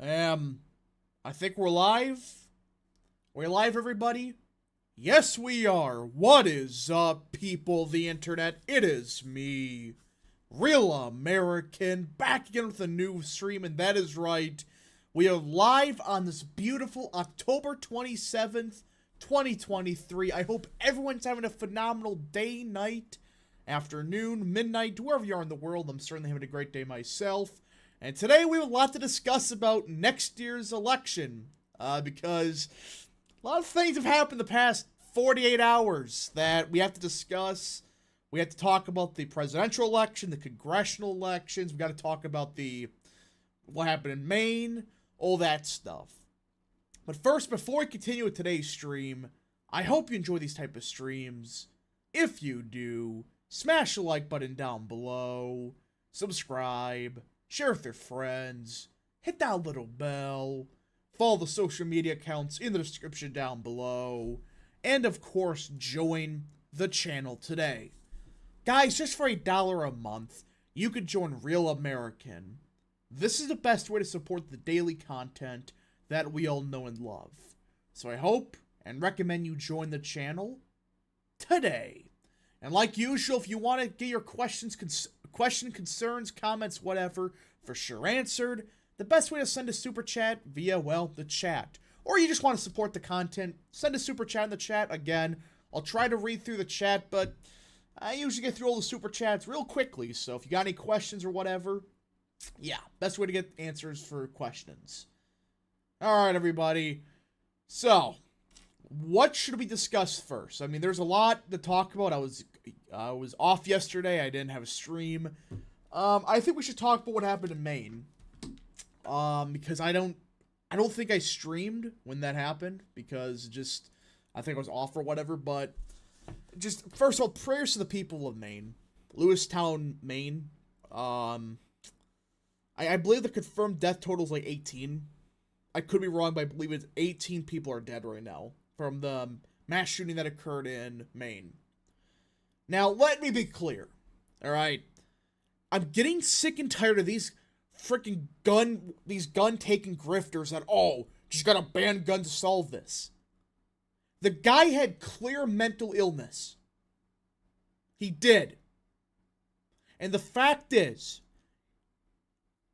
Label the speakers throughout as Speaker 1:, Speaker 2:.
Speaker 1: I think we're live. We're live, everybody. Yes, we are. What is up, people of the internet? It is me, Real American, back again with a new stream, and that is right. We are live on this beautiful October 27th, 2023. I hope everyone's having a phenomenal day, night, afternoon, midnight, wherever you are in the world. I'm certainly having a great day myself. And today we have a lot to discuss about next year's election, because a lot of things have happened the past 48 hours that we have to discuss. We have to talk about the presidential election, the congressional elections. We got to talk about what happened in Maine, all that stuff. But first, before we continue with today's stream, I hope you enjoy these type of streams. If you do, smash the like button down below, subscribe, share with your friends, hit that little bell, follow the social media accounts in the description down below, and of course, join the channel today. Guys, just for $1 a month, you could join Real American. This is the best way to support the daily content that we all know and love. So I hope and recommend you join the channel today. And like usual, if you want to get your questions, concerns, comments, whatever, for sure answered, the best way to send a super chat via, well, the chat. Or you just want to support the content, send a super chat in the chat. Again, I'll try to read through the chat, but I usually get through all the super chats real quickly. So if you got any questions or whatever, yeah, best way to get answers for questions. Alright, everybody. So, what should we discuss first? I mean, there's a lot to talk about. I was off yesterday. I didn't have a stream. I think we should talk about what happened in Maine. Because I don't think I streamed when that happened, because I think I was off or whatever, but just, first of all, prayers to the people of Maine. Lewistown, Maine. I believe the confirmed death total is like 18. I could be wrong, but I believe it's 18 people are dead right now from the mass shooting that occurred in Maine. Now, let me be clear, alright? I'm getting sick and tired of these freaking gun-taking grifters that, oh, just gotta ban guns to solve this. The guy had clear mental illness. He did. And the fact is,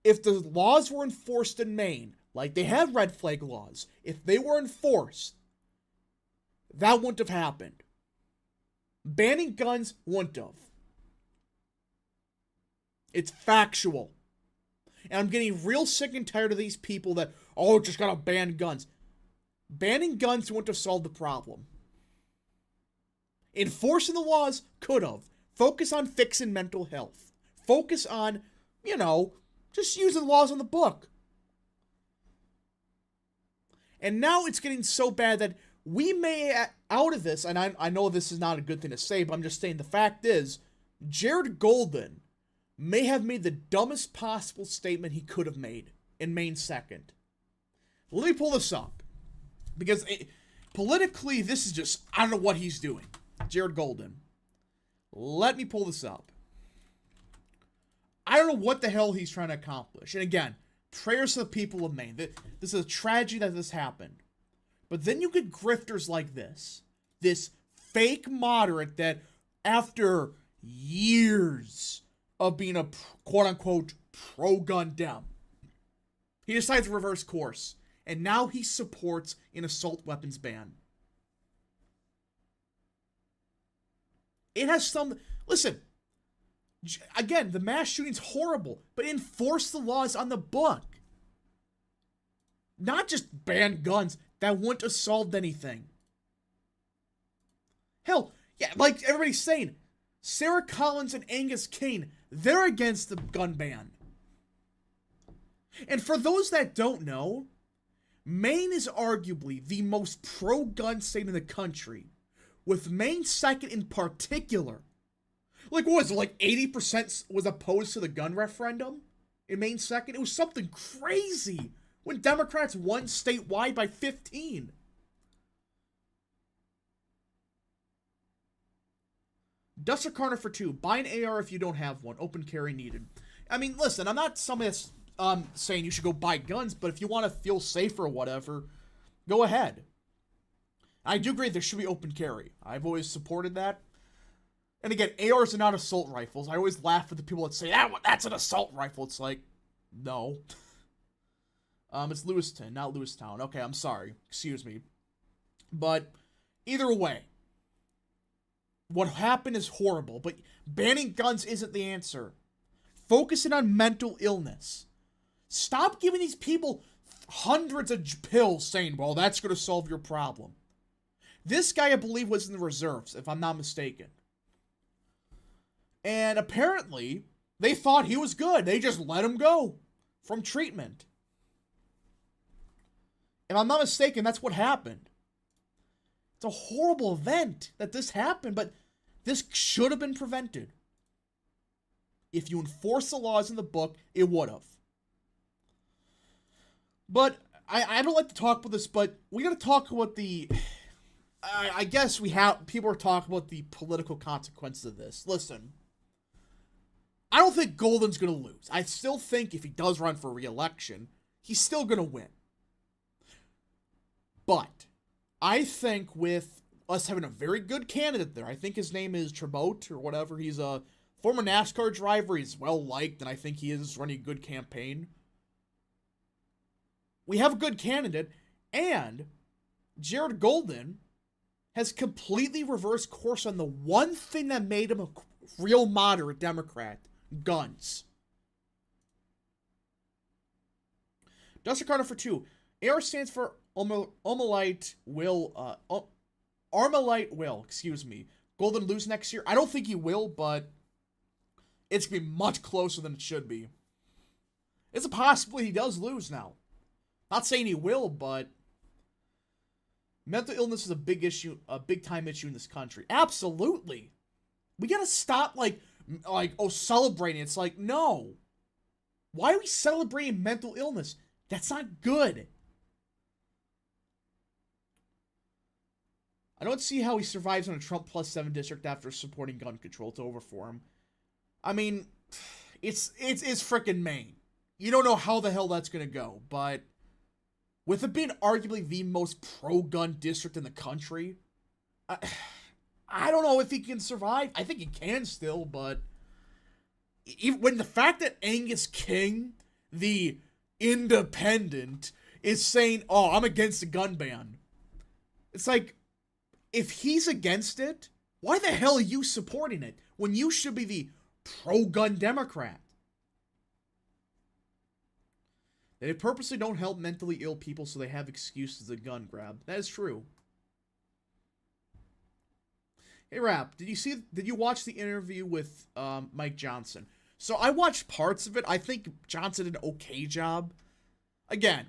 Speaker 1: if the laws were enforced in Maine, like they have red flag laws, if they were enforced, that wouldn't have happened. Banning guns wouldn't have. It's factual. And I'm getting real sick and tired of these people that, oh, just gotta ban guns. Banning guns wouldn't have solved the problem. Enforcing the laws could have. Focus on fixing mental health. Focus on, just using laws on the book. And now it's getting so bad that we may, out of this, and I know this is not a good thing to say, but I'm just saying the fact is, Jared Golden may have made the dumbest possible statement he could have made in Maine 2nd. Let me pull this up. Because politically, this is just, I don't know what he's doing. Jared Golden. Let me pull this up. I don't know what the hell he's trying to accomplish. And again, prayers to the people of Maine. This is a tragedy that this happened. But then you get grifters like this. This fake moderate that, after years of being a quote-unquote pro-gun dem, he decides to reverse course. And now he supports an assault weapons ban. It has some... Listen, again, the mass shooting's horrible, but enforce the laws on the book. Not just ban guns. That wouldn't have solved anything. Hell, yeah, like everybody's saying, Sarah Collins and Angus Kane, they're against the gun ban. And for those that don't know, Maine is arguably the most pro-gun state in the country, with Maine 2nd in particular. Like, what was it, like 80% was opposed to the gun referendum in Maine 2nd? It was something crazy when Democrats won statewide by 15. Duster Carter for 2. Buy an AR if you don't have one. Open carry needed. I mean, listen, I'm not somebody that's saying you should go buy guns, but if you want to feel safer or whatever, go ahead. I do agree there should be open carry. I've always supported that. And again, ARs are not assault rifles. I always laugh at the people that say, that's an assault rifle. It's like, no. It's Lewiston, not Lewistown. Okay, I'm sorry. Excuse me. But either way, what happened is horrible, but banning guns isn't the answer. Focusing on mental illness. Stop giving these people hundreds of pills saying, well, that's going to solve your problem. This guy, I believe, was in the reserves, if I'm not mistaken. And apparently, they thought he was good. They just let him go from treatment. If I'm not mistaken, that's what happened. It's a horrible event that this happened, but this should have been prevented. If you enforce the laws in the book, it would have. But I don't like to talk about this, but we got to talk about the... I guess people are talking about the political consequences of this. Listen, I don't think Golden's going to lose. I still think if he does run for re-election, he's still going to win. But I think with us having a very good candidate there, I think his name is Trabot or whatever. He's a former NASCAR driver. He's well-liked, and I think he is running a good campaign. We have a good candidate, and Jared Golden has completely reversed course on the one thing that made him a real moderate Democrat: guns. Dustin Carter for 2. AR stands for Armalite Will. Excuse me. Golden lose next year? I don't think he will, but it's going to be much closer than it should be. It's a possibility he does lose now. Not saying he will, but mental illness is a big issue, a big time issue in this country. Absolutely. We got to stop celebrating. It's like, no. Why are we celebrating mental illness? That's not good. I don't see how he survives on a Trump plus 7 district after supporting gun control. It's over for him. I mean, it's frickin' Maine. You don't know how the hell that's going to go, but with it being arguably the most pro-gun district in the country, I don't know if he can survive. I think he can still, but when the fact that Angus King, the independent, is saying, oh, I'm against the gun ban, it's like, if he's against it, why the hell are you supporting it when you should be the pro-gun Democrat? They purposely don't help mentally ill people so they have excuses to gun grab. That is true. Hey, Rap, did you watch the interview with Mike Johnson? So I watched parts of it. I think Johnson did an okay job. Again,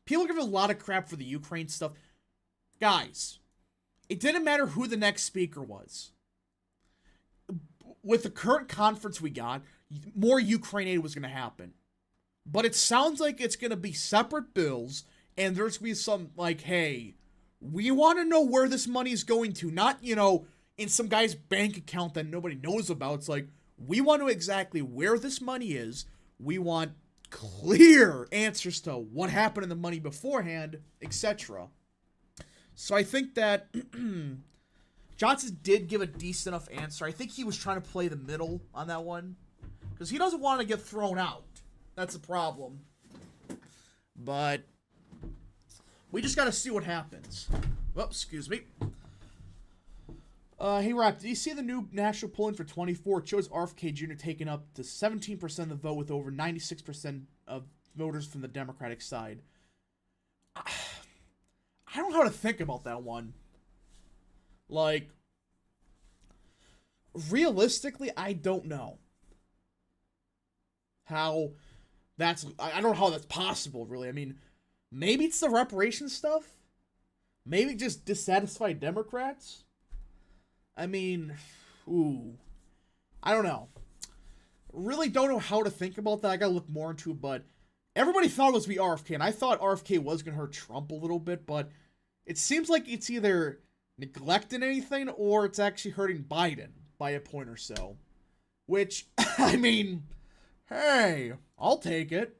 Speaker 1: people give a lot of crap for the Ukraine stuff. Guys, it didn't matter who the next speaker was. With the current conference we got, more Ukraine aid was going to happen. But it sounds like it's going to be separate bills, and there's going to be some, like, hey, we want to know where this money is going to. Not, in some guy's bank account that nobody knows about. It's like, we want to know exactly where this money is. We want clear answers to what happened in the money beforehand, etc. So I think that Johnson did give a decent enough answer. I think he was trying to play the middle on that one, because he doesn't want to get thrown out. That's a problem. But we just got to see what happens. Oh, excuse me. Hey, Rap, did you see the new national polling for 24? It shows RFK Jr. taking up to 17% of the vote with over 96% of voters from the Democratic side. I don't know how to think about that one. Like, realistically, I don't know how that's... I don't know how that's possible, really. I mean, maybe it's the reparations stuff? Maybe just dissatisfied Democrats? I mean, I don't know. Really don't know how to think about that. I gotta look more into it, but everybody thought it was going to be RFK, and I thought RFK was going to hurt Trump a little bit, but it seems like it's either neglecting anything or it's actually hurting Biden by a point or so. Which, I mean, hey, I'll take it.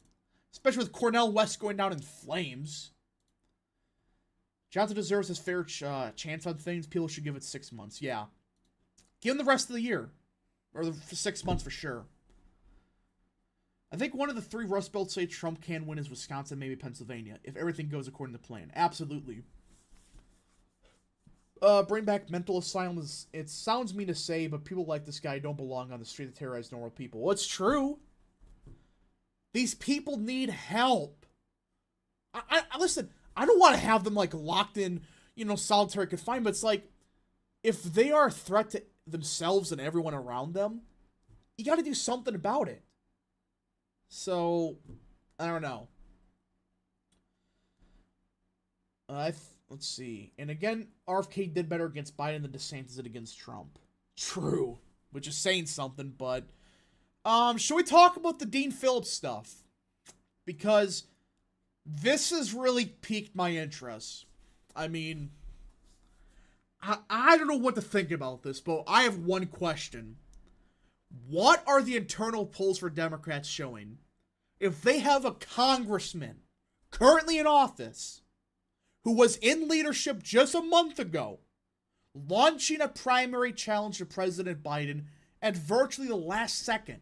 Speaker 1: especially with Cornel West going down in flames. Johnson deserves his fair chance on things. People should give it 6 months. Yeah. Give him the rest of the year. Or the 6 months for sure. I think one of the 3 Rust Belt states Trump can win is Wisconsin, maybe Pennsylvania, if everything goes according to plan. Absolutely. Bring back mental asylums. It sounds mean to say, but people like this guy don't belong on the street to terrorize normal people. Well, it's true. These people need help. I listen, I don't want to have them, like, locked in, solitary confinement, but it's like, if they are a threat to themselves and everyone around them, you got to do something about it. So, I don't know. Let's see. And again, RFK did better against Biden than DeSantis did against Trump. True. Which is saying something, but... should we talk about the Dean Phillips stuff? Because this has really piqued my interest. I mean... I don't know what to think about this, but I have one question. What are the internal polls for Democrats showing? If they have a congressman currently in office who was in leadership just a month ago, launching a primary challenge to President Biden at virtually the last second,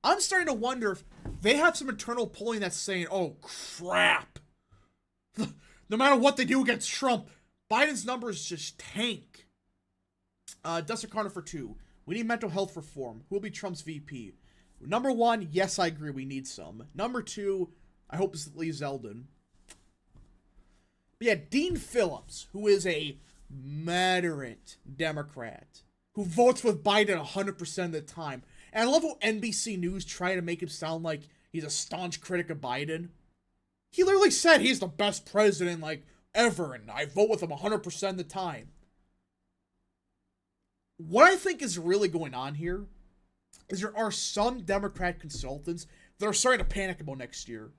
Speaker 1: I'm starting to wonder if they have some internal polling that's saying, oh crap, no matter what they do against Trump, Biden's numbers just tank. Dustin Carter for 2. We need mental health reform. Who will be Trump's VP? Number 1, yes, I agree, we need some. Number 2, I hope it's Lee Zeldin. But yeah, Dean Phillips, who is a moderate Democrat, who votes with Biden 100% of the time. And I love how NBC News try to make him sound like he's a staunch critic of Biden. He literally said he's the best president, ever, and I vote with him 100% of the time. What I think is really going on here is there are some Democrat consultants that are starting to panic about next year.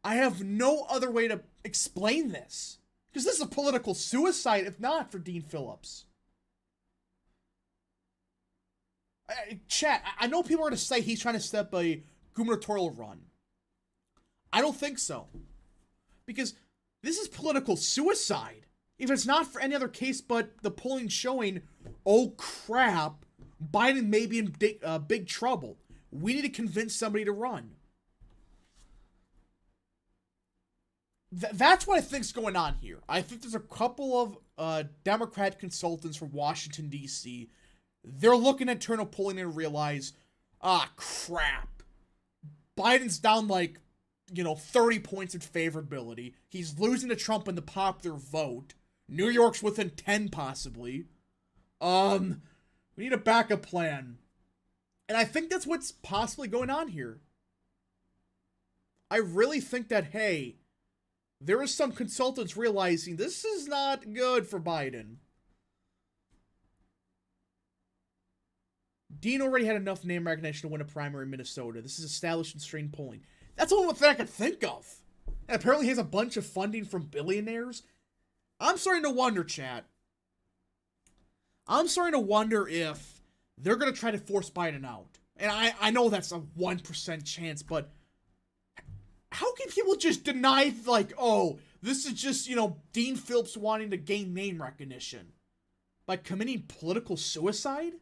Speaker 1: I have no other way to explain this. Because this is a political suicide, if not for Dean Phillips. Chat, I know people are going to say he's trying to step a gubernatorial run. I don't think so. Because this is political suicide. If it's not for any other case but the polling showing, oh crap, Biden may be in big trouble. We need to convince somebody to run. That's what I think's going on here. I think there's a couple of Democrat consultants from Washington, D.C. They're looking at internal polling and realize, crap. Biden's down 30 points in favorability. He's losing to Trump in the popular vote. New York's within 10 possibly. We need a backup plan. And I think that's what's possibly going on here. I really think that, hey, there are some consultants realizing this is not good for Biden. Dean already had enough name recognition to win a primary in Minnesota. This is established in strained polling. That's the only thing I can think of. And apparently he has a bunch of funding from billionaires. I'm starting to wonder, chat. I'm starting to wonder if they're going to try to force Biden out. And I know that's a 1% chance, but how can people just deny, this is just, Dean Phillips wanting to gain name recognition by committing political suicide?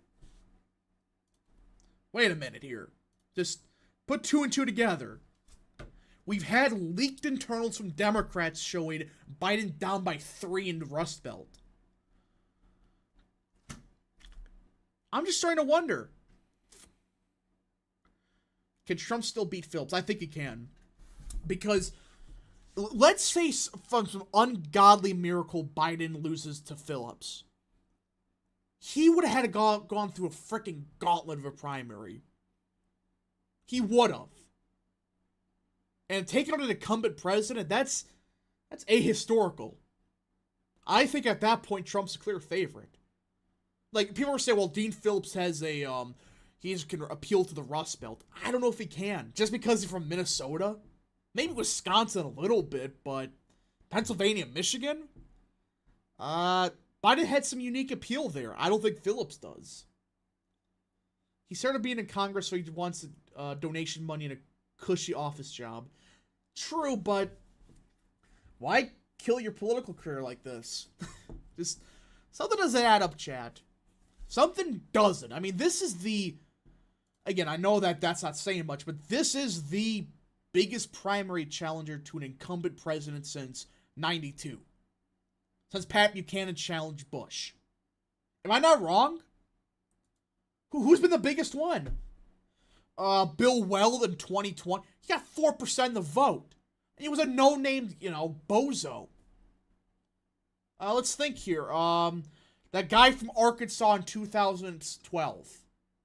Speaker 1: Wait a minute here. Just put 2 and 2 together. We've had leaked internals from Democrats showing Biden down by 3 in the Rust Belt. I'm just starting to wonder. Can Trump still beat Phillips? I think he can. Because, let's say from some ungodly miracle Biden loses to Phillips. He would have had to gone through a freaking gauntlet of a primary. He would have. And taking on an incumbent president, that's ahistorical. I think at that point, Trump's a clear favorite. People are saying, well, Dean Phillips has he can appeal to the Rust Belt. I don't know if he can. Just because he's from Minnesota? Maybe Wisconsin a little bit, but Pennsylvania, Michigan? Biden had some unique appeal there. I don't think Phillips does. He started being in Congress, so he wants donation money cushy office job. True, but why kill your political career like this? Just something doesn't add up, chat. Something doesn't. I mean, this is again, I know that that's not saying much, but this is the biggest primary challenger to an incumbent president since 92. Since Pat Buchanan challenged Bush. Am I not wrong? Who's been the biggest one? Bill Weld in 2020. He got 4% of the vote. And he was a no-name, bozo. Let's think here. That guy from Arkansas in 2012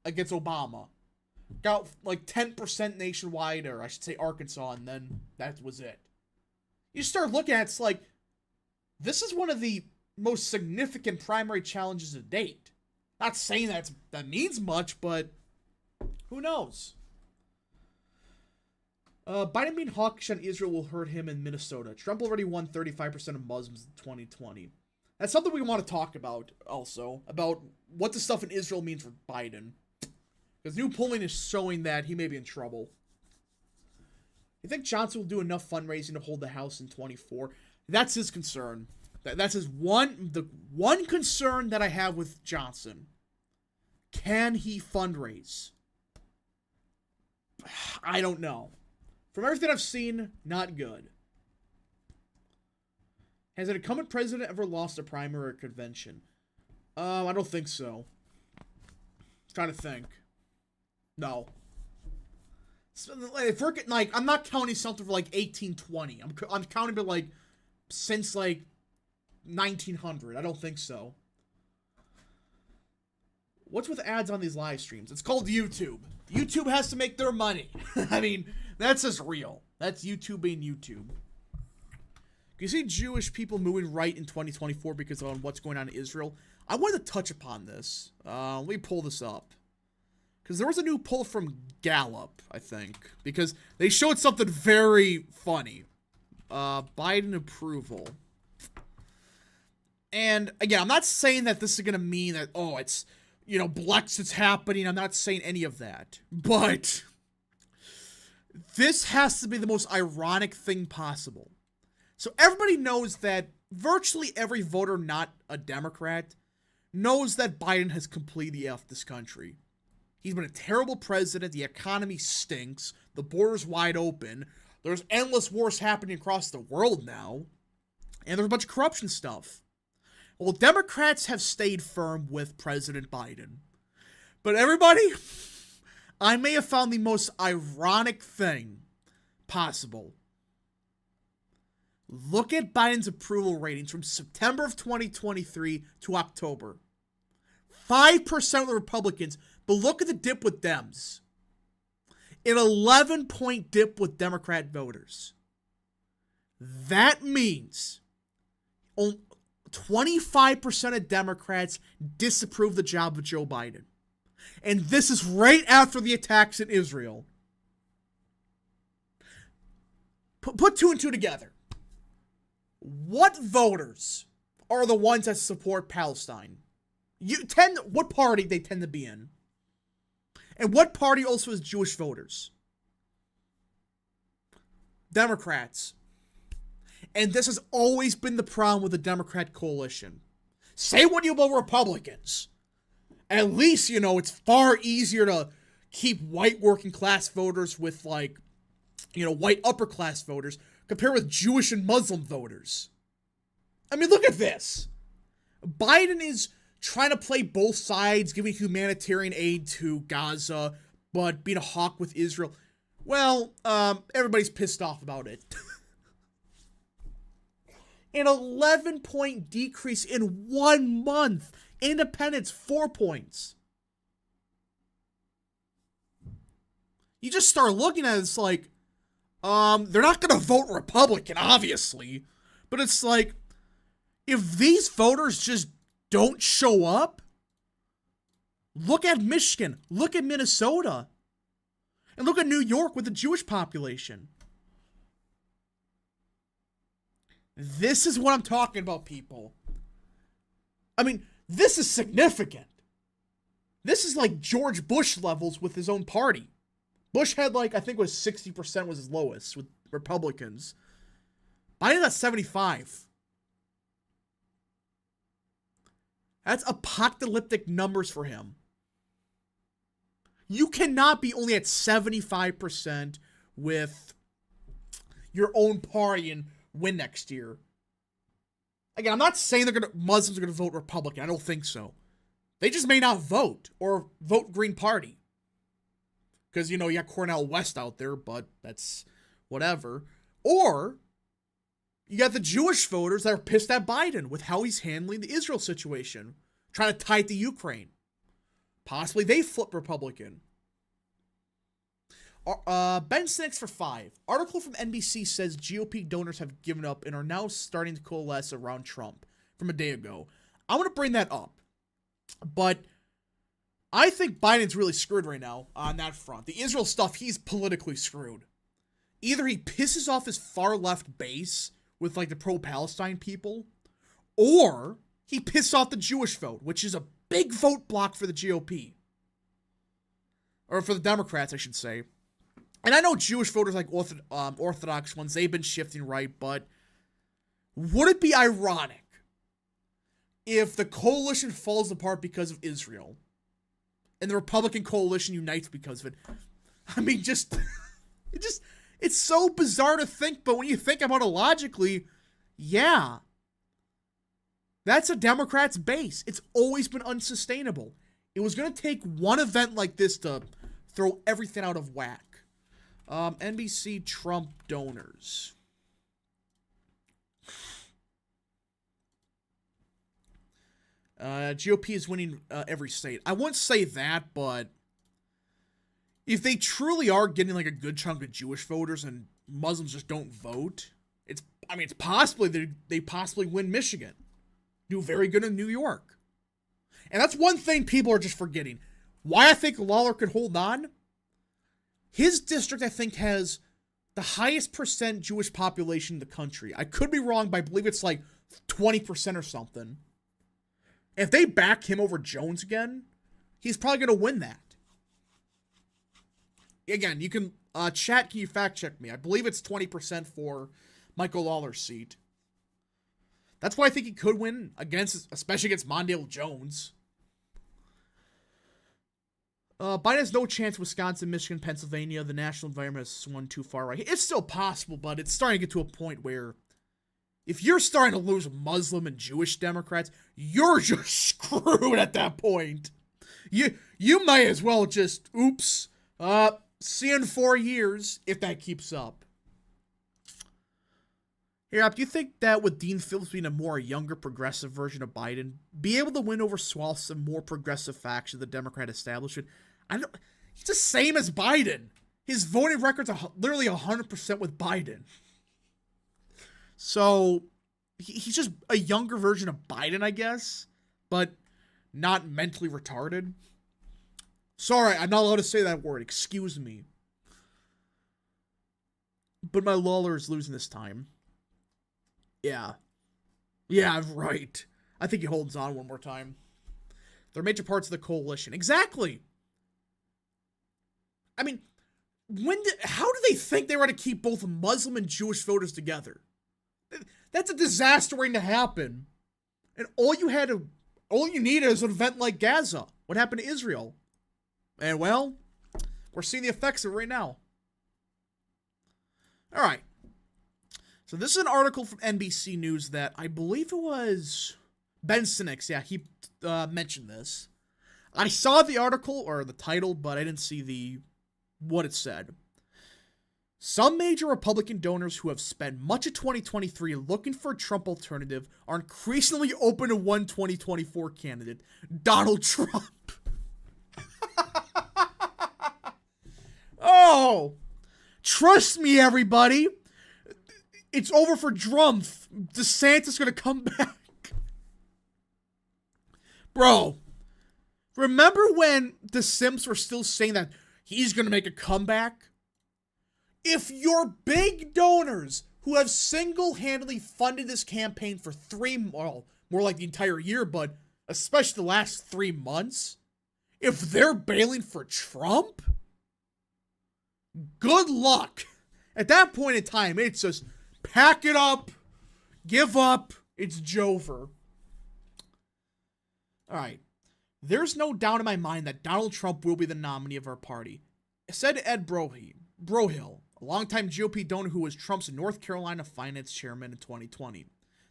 Speaker 1: against Obama. Got like 10% nationwide, or I should say Arkansas, and then that was it. You start looking at it, it's like, this is one of the most significant primary challenges to date. Not saying that means much, but who knows? Biden being hawkish on Israel will hurt him in Minnesota. Trump already won 35% of Muslims in 2020. That's something we want to talk about also, about what the stuff in Israel means for Biden. Because new polling is showing that he may be in trouble. You think Johnson will do enough fundraising to hold the House in 24? That's his concern. That's the one concern that I have with Johnson. Can he fundraise? I don't know. From everything I've seen, not good. Has an incumbent president ever lost a primary or convention? I don't think so. Trying to think. No. If we're getting, like, I'm not counting something for like 1820. I'm counting it like since like 1900. I don't think so. What's with ads on these live streams? It's called YouTube. YouTube has to make their money. I mean, that's just real. That's YouTube being YouTube. You see Jewish people moving right in 2024 because of what's going on in Israel. I wanted to touch upon this. Let me pull this up. Because there was a new poll from Gallup, I think. Because they showed something very funny. Biden approval. And, again, I'm not saying that this is going to mean that, oh, it's, Brexit's happening. I'm not saying any of that. But this has to be the most ironic thing possible. So everybody knows that virtually every voter not a Democrat knows that Biden has completely effed this country. He's been a terrible president. The economy stinks. The border's wide open. There's endless wars happening across the world now. And there's a bunch of corruption stuff. Well, Democrats have stayed firm with President Biden. But everybody, I may have found the most ironic thing possible. Look at Biden's approval ratings from September of 2023 to October. 5% of the Republicans, but look at the dip with Dems. An 11-point dip with Democrat voters. That means 25% of Democrats disapprove the job of Joe Biden. And this is right after the attacks in Israel. Put two and two together. What voters are the ones that support Palestine? What party they tend to be in? And what party also has Jewish voters? Democrats. And this has always been the problem with the Democrat coalition. Say what you about Republicans. At least, it's far easier to keep white working class voters with, like, white upper class voters compared with Jewish and Muslim voters. I mean, look at this. Biden is trying to play both sides, giving humanitarian aid to Gaza, but being a hawk with Israel. Well, everybody's pissed off about it. An 11-point decrease in 1 month. Independents, 4 points. You just start looking at it, it's like, they're not going to vote Republican, obviously. But it's like, if these voters just don't show up, look at Michigan, look at Minnesota, and look at New York with the Jewish population. This is what I'm talking about, people. I mean, this is significant. This is like George Bush levels with his own party. Bush had like, I think it was 60% was his lowest with Republicans. Biden got 75. That's apocalyptic numbers for him. You cannot be only at 75% with your own party and win next year. Again, I'm not saying Muslims are gonna vote Republican. I don't think so. They just may not vote or vote Green Party. Because, you got Cornel West out there, but that's whatever. Or you got the Jewish voters that are pissed at Biden with how he's handling the Israel situation, trying to tie it to Ukraine. Possibly they flip Republican. Ben Sinex for 5. Article from NBC says GOP donors have given up and are now starting to coalesce around Trump from a day ago. I want to bring that up. But I think Biden's really screwed right now on that front. The Israel stuff, he's politically screwed. Either he pisses off his far left base with like the pro-Palestine people, or he pisses off the Jewish vote, which is a big vote block for the GOP. Or for the Democrats, I should say. And I know Jewish voters like Orthodox ones, they've been shifting right, but would it be ironic if the coalition falls apart because of Israel and the Republican coalition unites because of it? I mean, it's so bizarre to think, but when you think about it logically, yeah. That's a Democrat's base. It's always been unsustainable. It was going to take one event like this to throw everything out of whack. NBC Trump donors. GOP is winning every state. I wouldn't say that, but if they truly are getting like a good chunk of Jewish voters and Muslims just don't vote, it's possibly they possibly win Michigan. Do very good in New York. And that's one thing people are just forgetting. Why I think Lawler could hold on? His district, I think, has the highest percent Jewish population in the country. I could be wrong, but I believe it's like 20% or something. If they back him over Jones again, he's probably going to win that. Again, you can chat, can you fact check me? I believe it's 20% for Michael Lawler's seat. That's why I think he could win especially against Mondale Jones. Biden has no chance. Wisconsin, Michigan, Pennsylvania. The national environment has swung too far right. It's still possible, but it's starting to get to a point where if you're starting to lose Muslim and Jewish Democrats, you're just screwed at that point. You might as well just, oops, see you in 4 years if that keeps up. Here, do you think that with Dean Phillips being a more younger progressive version of Biden, be able to win over some more progressive faction of the Democrat establishment? He's the same as Biden. His voting record's literally 100% with Biden. So, he's just a younger version of Biden, I guess, but not mentally retarded. Sorry, I'm not allowed to say that word. Excuse me. But my Lawler is losing this time. Yeah. Yeah, right. I think he holds on one more time. They're major parts of the coalition. Exactly. I mean, how do they think they were going to keep both Muslim and Jewish voters together? That's a disaster waiting to happen. And all you need is an event like Gaza. What happened to Israel? And well, we're seeing the effects of it right now. All right. So this is an article from NBC News that I believe it was Ben Sinex. Yeah, he mentioned this. I saw the article or the title, but I didn't see what it said. Some major Republican donors who have spent much of 2023 looking for a Trump alternative are increasingly open to one 2024 candidate, Donald Trump. Oh, trust me, everybody. It's over for Trump. DeSantis is going to come back. Bro, remember when the Sims were still saying that he's going to make a comeback? If your big donors who have single-handedly funded this campaign for more like the entire year, but especially the last 3 months, if they're bailing for Trump, good luck. At that point in time, it's just pack it up, give up, it's Jover. Alright. There's no doubt in my mind that Donald Trump will be the nominee of our party, said Ed Brohill, a longtime GOP donor who was Trump's North Carolina finance chairman in 2020.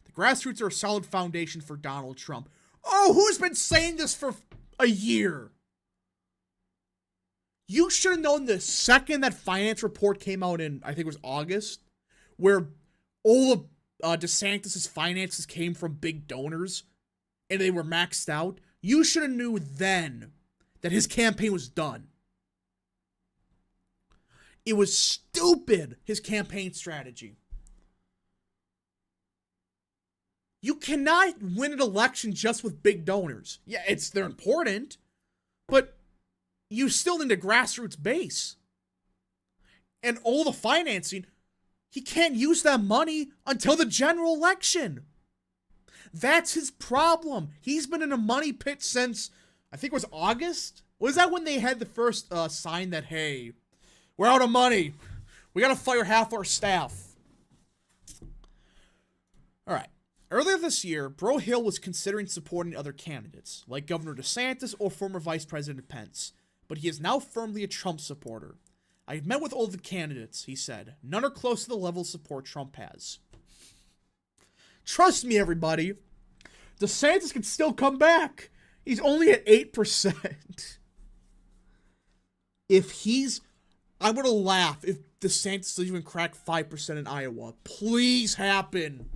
Speaker 1: The grassroots are a solid foundation for Donald Trump. Oh, who's been saying this for a year? You should have known the second that finance report came out in, I think it was August, where all of DeSantis' finances came from big donors and they were maxed out. You should have knew then that his campaign was done. It was stupid, his campaign strategy. You cannot win an election just with big donors. Yeah, they're important, but you still need a grassroots base. And all the financing, he can't use that money until the general election. That's his problem. He's been in a money pit since, I think it was August? Was that when they had the first sign that, hey, we're out of money. We got to fire half our staff. All right. Earlier this year, Brohill was considering supporting other candidates, like Governor DeSantis or former Vice President Pence, but he is now firmly a Trump supporter. I've met with all the candidates, he said. None are close to the level of support Trump has. Trust me, everybody. DeSantis can still come back. He's only at 8%. I'm going to laugh if DeSantis even crack 5% in Iowa. Please happen.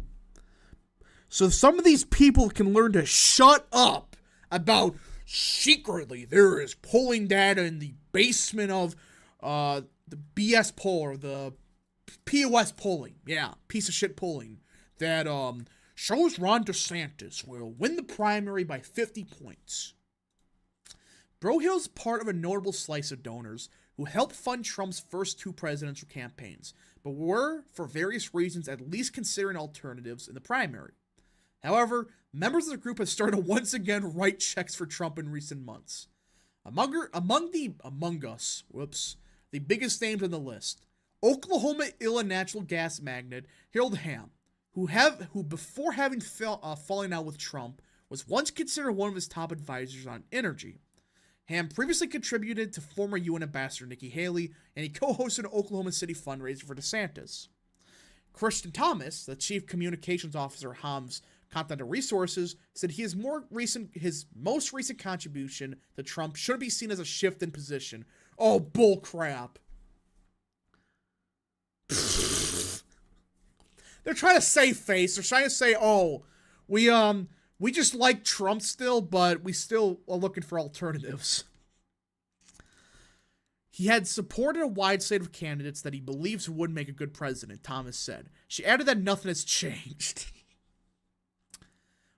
Speaker 1: So some of these people can learn to shut up about secretly there is polling data in the basement of the BS poll or the POS polling. Yeah, piece of shit polling. That shows Ron DeSantis will win the primary by 50 points. Brohill's part of a notable slice of donors who helped fund Trump's first two presidential campaigns, but were, for various reasons, at least considering alternatives in the primary. However, members of the group have started to once again write checks for Trump in recent months. Among us, the biggest names on the list, Oklahoma Illinois natural gas magnate Harold Hamm, who before having fallen out with Trump, was once considered one of his top advisors on energy. Hamm previously contributed to former UN Ambassador Nikki Haley, and he co-hosted an Oklahoma City fundraiser for DeSantis. Christian Thomas, the chief communications officer at Hamm's Continental Resources, said his most recent contribution to Trump should be seen as a shift in position. Oh, bull crap. They're trying to save face. They're trying to say, oh, we just like Trump still, but we still are looking for alternatives. He had supported a wide slate of candidates that he believes would make a good president, Thomas said. She added that nothing has changed.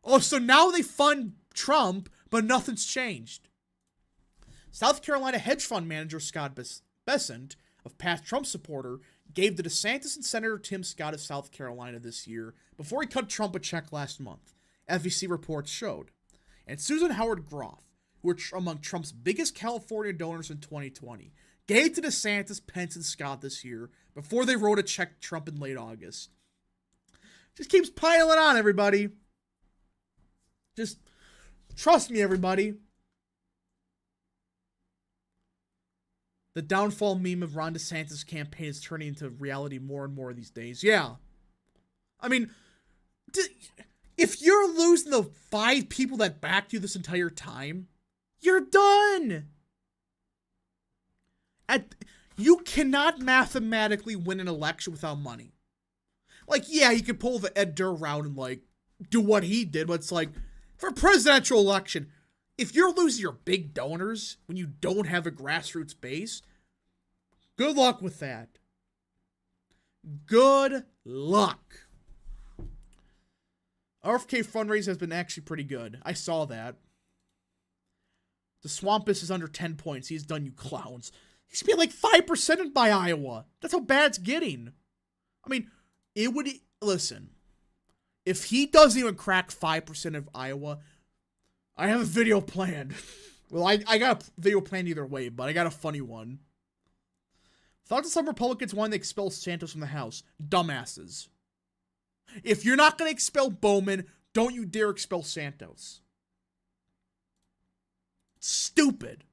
Speaker 1: Oh, so now they fund Trump, but nothing's changed. South Carolina hedge fund manager Scott Bessent, a past Trump supporter, gave the DeSantis and Senator Tim Scott of South Carolina this year before he cut Trump a check last month, FEC reports showed. And Susan Howard Groff, who were among Trump's biggest California donors in 2020, gave to DeSantis, Pence, and Scott this year before they wrote a check to Trump in late August. Just keeps piling on, everybody. Just trust me, everybody. The downfall meme of Ron DeSantis' campaign is turning into reality more and more these days. Yeah. I mean, if you're losing the 5 people that backed you this entire time, you're done. You cannot mathematically win an election without money. Like, yeah, you could pull the Ed Durr route and, like, do what he did, but it's like, for a presidential election, if you're losing your big donors when you don't have a grassroots base, good luck with that. Good luck. RFK fundraiser has been actually pretty good. I saw that. The Swampus is under 10 points. He's done, you clowns. He's been like 5% by Iowa. That's how bad it's getting. I mean, it would... Listen. If he doesn't even crack 5% of Iowa, I have a video planned. Well, I got a video planned either way, but I got a funny one. Thoughts of some Republicans wanting to expel Santos from the House. Dumbasses. If you're not going to expel Bowman, don't you dare expel Santos. Stupid.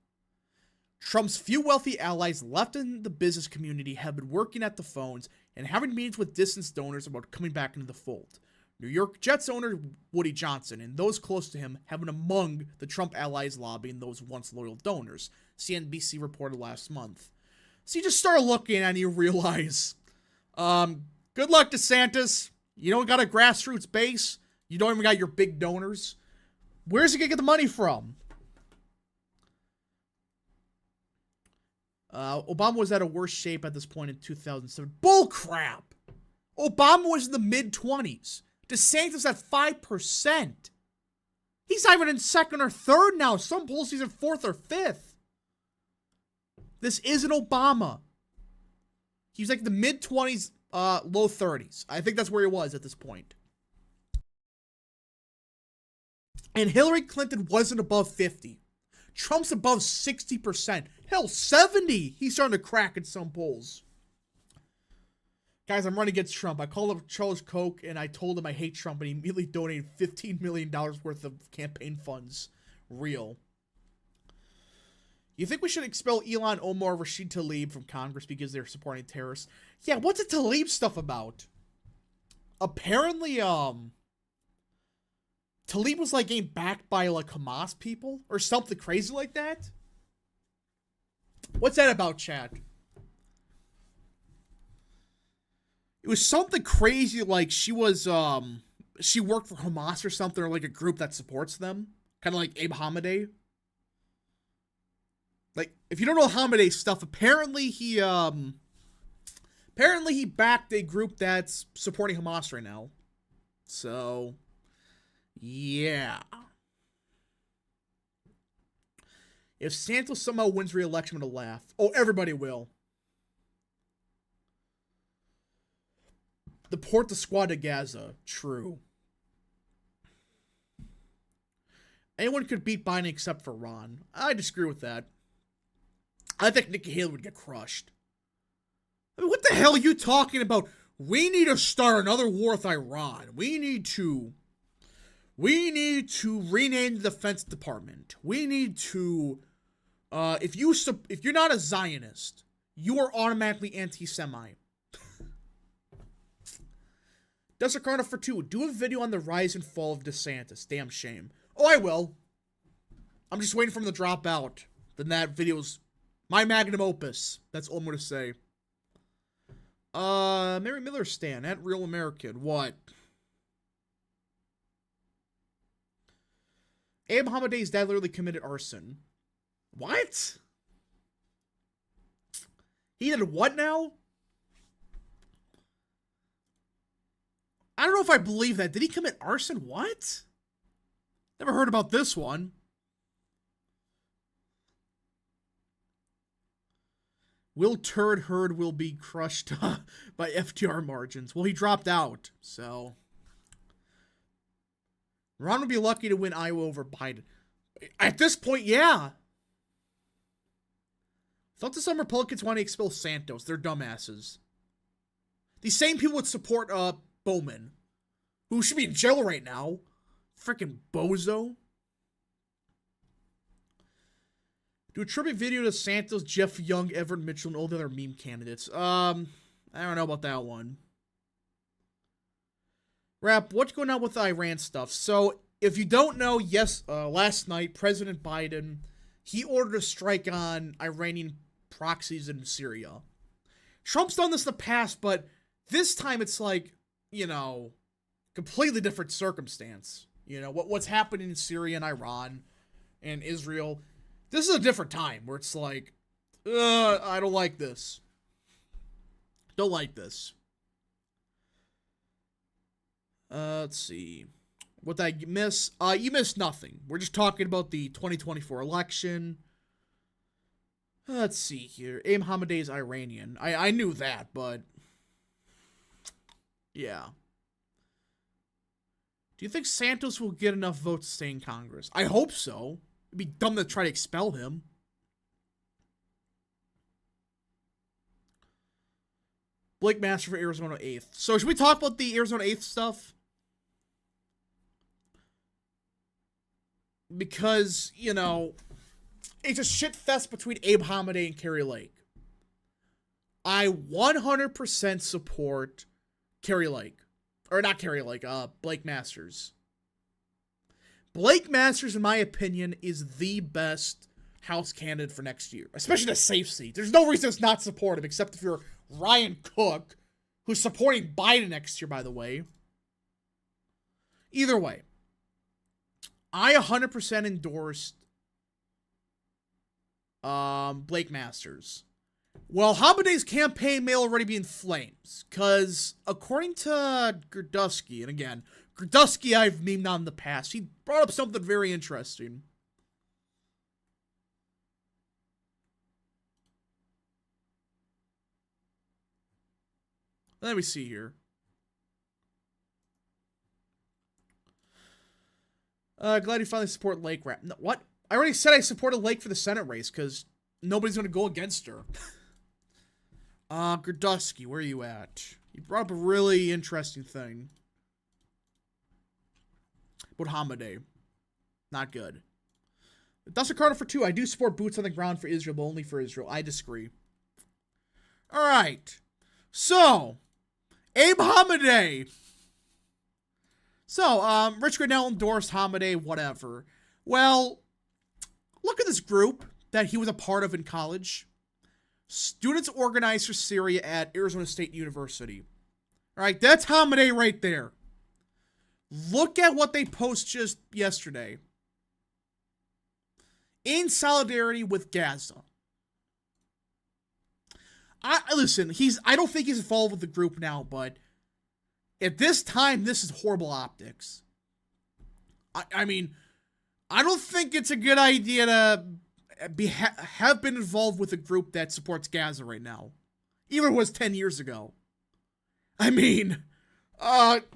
Speaker 1: Trump's few wealthy allies left in the business community have been working at the phones and having meetings with distant donors about coming back into the fold. New York Jets owner Woody Johnson and those close to him have been among the Trump allies lobbying those once loyal donors, CNBC reported last month. So you just start looking and you realize, good luck, DeSantis. You don't got a grassroots base. You don't even got your big donors. Where's he going to get the money from? Obama was at a worse shape at this point in 2007. Bullcrap! Obama was in the mid-20s. DeSantis at 5%. He's not even in second or third now. Some polls he's in fourth or fifth. This isn't Obama. He's like the mid-20s, low 30s. I think that's where he was at this point. And Hillary Clinton wasn't above 50. Trump's above 60%. Hell, 70. He's starting to crack in some polls. Guys, I'm running against Trump. I called up Charles Koch and I told him I hate Trump and he immediately donated $15 million worth of campaign funds. Real. You think we should expel Ilhan Omar, Rashid Tlaib from Congress because they're supporting terrorists? Yeah, what's the Tlaib stuff about? Apparently, Tlaib was like getting backed by like Hamas people or something crazy like that. What's that about, Chad? It was something crazy like she was she worked for Hamas or something, or like a group that supports them, kind of like Abe Hamadeh. Like, if you don't know Hamadeh's stuff, apparently he backed a group that's supporting Hamas right now. So yeah. If Santos somehow wins re-election, I'm gonna laugh. Oh, everybody will. Deport the squad to Gaza. True. Anyone could beat Biden except for Ron. I disagree with that. I think Nikki Haley would get crushed. I mean, what the hell are you talking about? We need to start another war with Iran. We need to rename the Defense Department. We need to, if you're not a Zionist, you are automatically anti-Semite. Desert Carter for 2. Do a video on the rise and fall of DeSantis. Damn shame. Oh, I will. I'm just waiting for him to drop out. Then that video's my magnum opus. That's all I'm going to say. Mary Miller Stan at Real American. What? Abe Hamadeh's dad literally committed arson. What? He did what now? I don't know if I believe that. Did he commit arson? What? Never heard about this one. Will Turd Herd will be crushed by FDR margins. Well, he dropped out, so. Ron would be lucky to win Iowa over Biden. At this point, yeah. Thought that some Republicans want to expel Santos. They're dumbasses. These same people would support Bowman, who should be in jail right now. Freaking bozo. Do a tribute video to Santos, Jeff Young, Everett Mitchell, and all the other meme candidates. I don't know about that one. Rap, what's going on with the Iran stuff? So, if you don't know, yes, last night, President Biden, he ordered a strike on Iranian proxies in Syria. Trump's done this in the past, but this time it's like, you know, completely different circumstance. You know, what's happening in Syria and Iran and Israel. This is a different time where it's like, I don't like this. Don't like this. Let's see. What did I miss? You missed nothing. We're just talking about the 2024 election. Let's see here. Abe Hamadeh's Iranian. I knew that, but yeah. Do you think Santos will get enough votes to stay in Congress? I hope so. It'd be dumb to try to expel him. Blake Master for Arizona 8th. So should we talk about the Arizona 8th stuff? Because, you know, it's a shit fest between Abe Hamadeh and Kerry Lake. I 100% support Kerry Lake. Or not Kerry Lake, Blake Masters. Blake Masters, in my opinion, is the best House candidate for next year. Especially the safe seat. There's no reason it's not supportive, except if you're Ryan Cook, who's supporting Biden next year, by the way. Either way, I 100% endorsed Blake Masters. Well, Hamadeh's campaign may already be in flames, because according to Gerdusky, and again, Gerdusky I've memed on in the past, he brought up something very interesting. Let me see here. Glad you finally support Lake. No, what? I already said I supported Lake for the Senate race, because nobody's going to go against her. Gerdusky, where are you at? You brought up a really interesting thing. About Hamadeh. Not good. Dustin Carter for 2. I do support boots on the ground for Israel, but only for Israel. I disagree. Alright. So, Abe Hamadeh. So, Rich Grenell endorsed Hamadeh, whatever. Well, look at this group that he was a part of in college. Students Organized for Syria at Arizona State University. Alright, that's Hamadeh right there. Look at what they posted just yesterday. In solidarity with Gaza. Listen, I don't think he's involved with the group now, but at this time, this is horrible optics. I mean, I don't think it's a good idea to have been involved with a group that supports Gaza right now. Even if it was 10 years ago. I mean,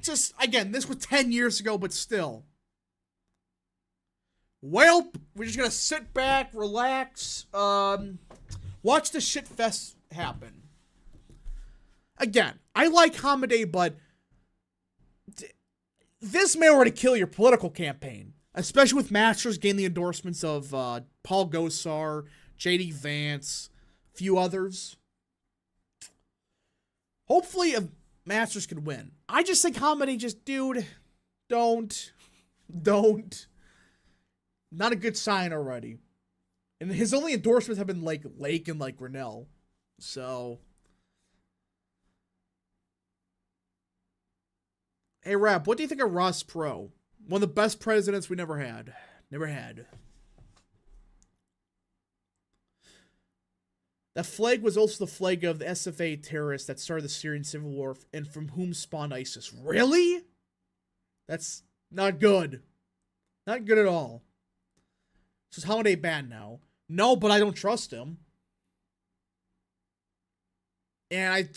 Speaker 1: just, again, this was 10 years ago, but still. Well, we're just gonna sit back, relax, watch the shit fest happen. Again, I like Hamadeh, but this may already kill your political campaign. Especially with Masters gaining the endorsements of Paul Gosar, J.D. Vance, a few others. Hopefully, Masters can win. I just think Hamadeh dude, don't. Not a good sign already. And his only endorsements have been like Lake and like Grinnell. So. Hey, Rap, what do you think of Ross Perot? One of the best presidents we never had. That flag was also the flag of the SFA terrorists that started the Syrian civil war and from whom spawned ISIS. Really? That's not good. Not good at all. So is Hamadeh banned now? No, but I don't trust him. And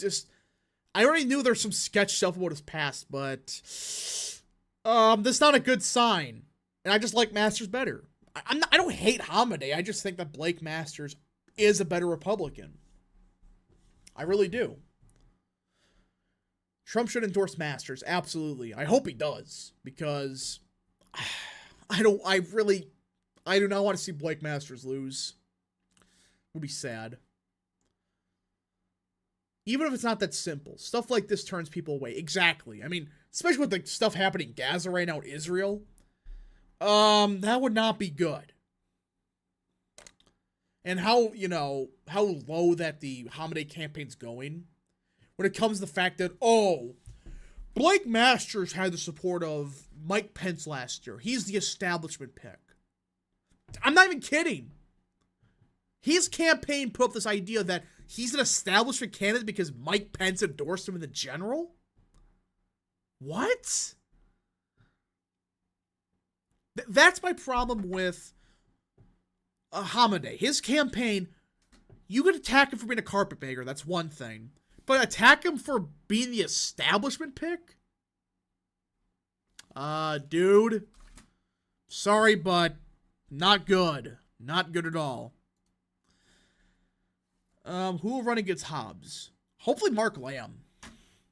Speaker 1: I already knew there's some sketch stuff about his past, but that's not a good sign. And I just like Masters better. I don't hate Hamadeh. I just think that Blake Masters is a better Republican. I really do. Trump should endorse Masters. Absolutely. I hope he does. Because I do not want to see Blake Masters lose. It would be sad. Even if it's not that simple. Stuff like this turns people away. Exactly. I mean, especially with the stuff happening in Gaza right now in Israel. That would not be good. And how low that the Hamadeh campaign's going. When it comes to the fact that, Blake Masters had the support of Mike Pence last year. He's the establishment pick. I'm not even kidding. His campaign put up this idea that he's an establishment candidate because Mike Pence endorsed him in the general? What? That's my problem with Hamadeh. His campaign, you could attack him for being a carpetbagger, that's one thing. But attack him for being the establishment pick? Dude. Sorry, but not good. Not good at all. Who will run against Hobbs? Hopefully Mark Lamb.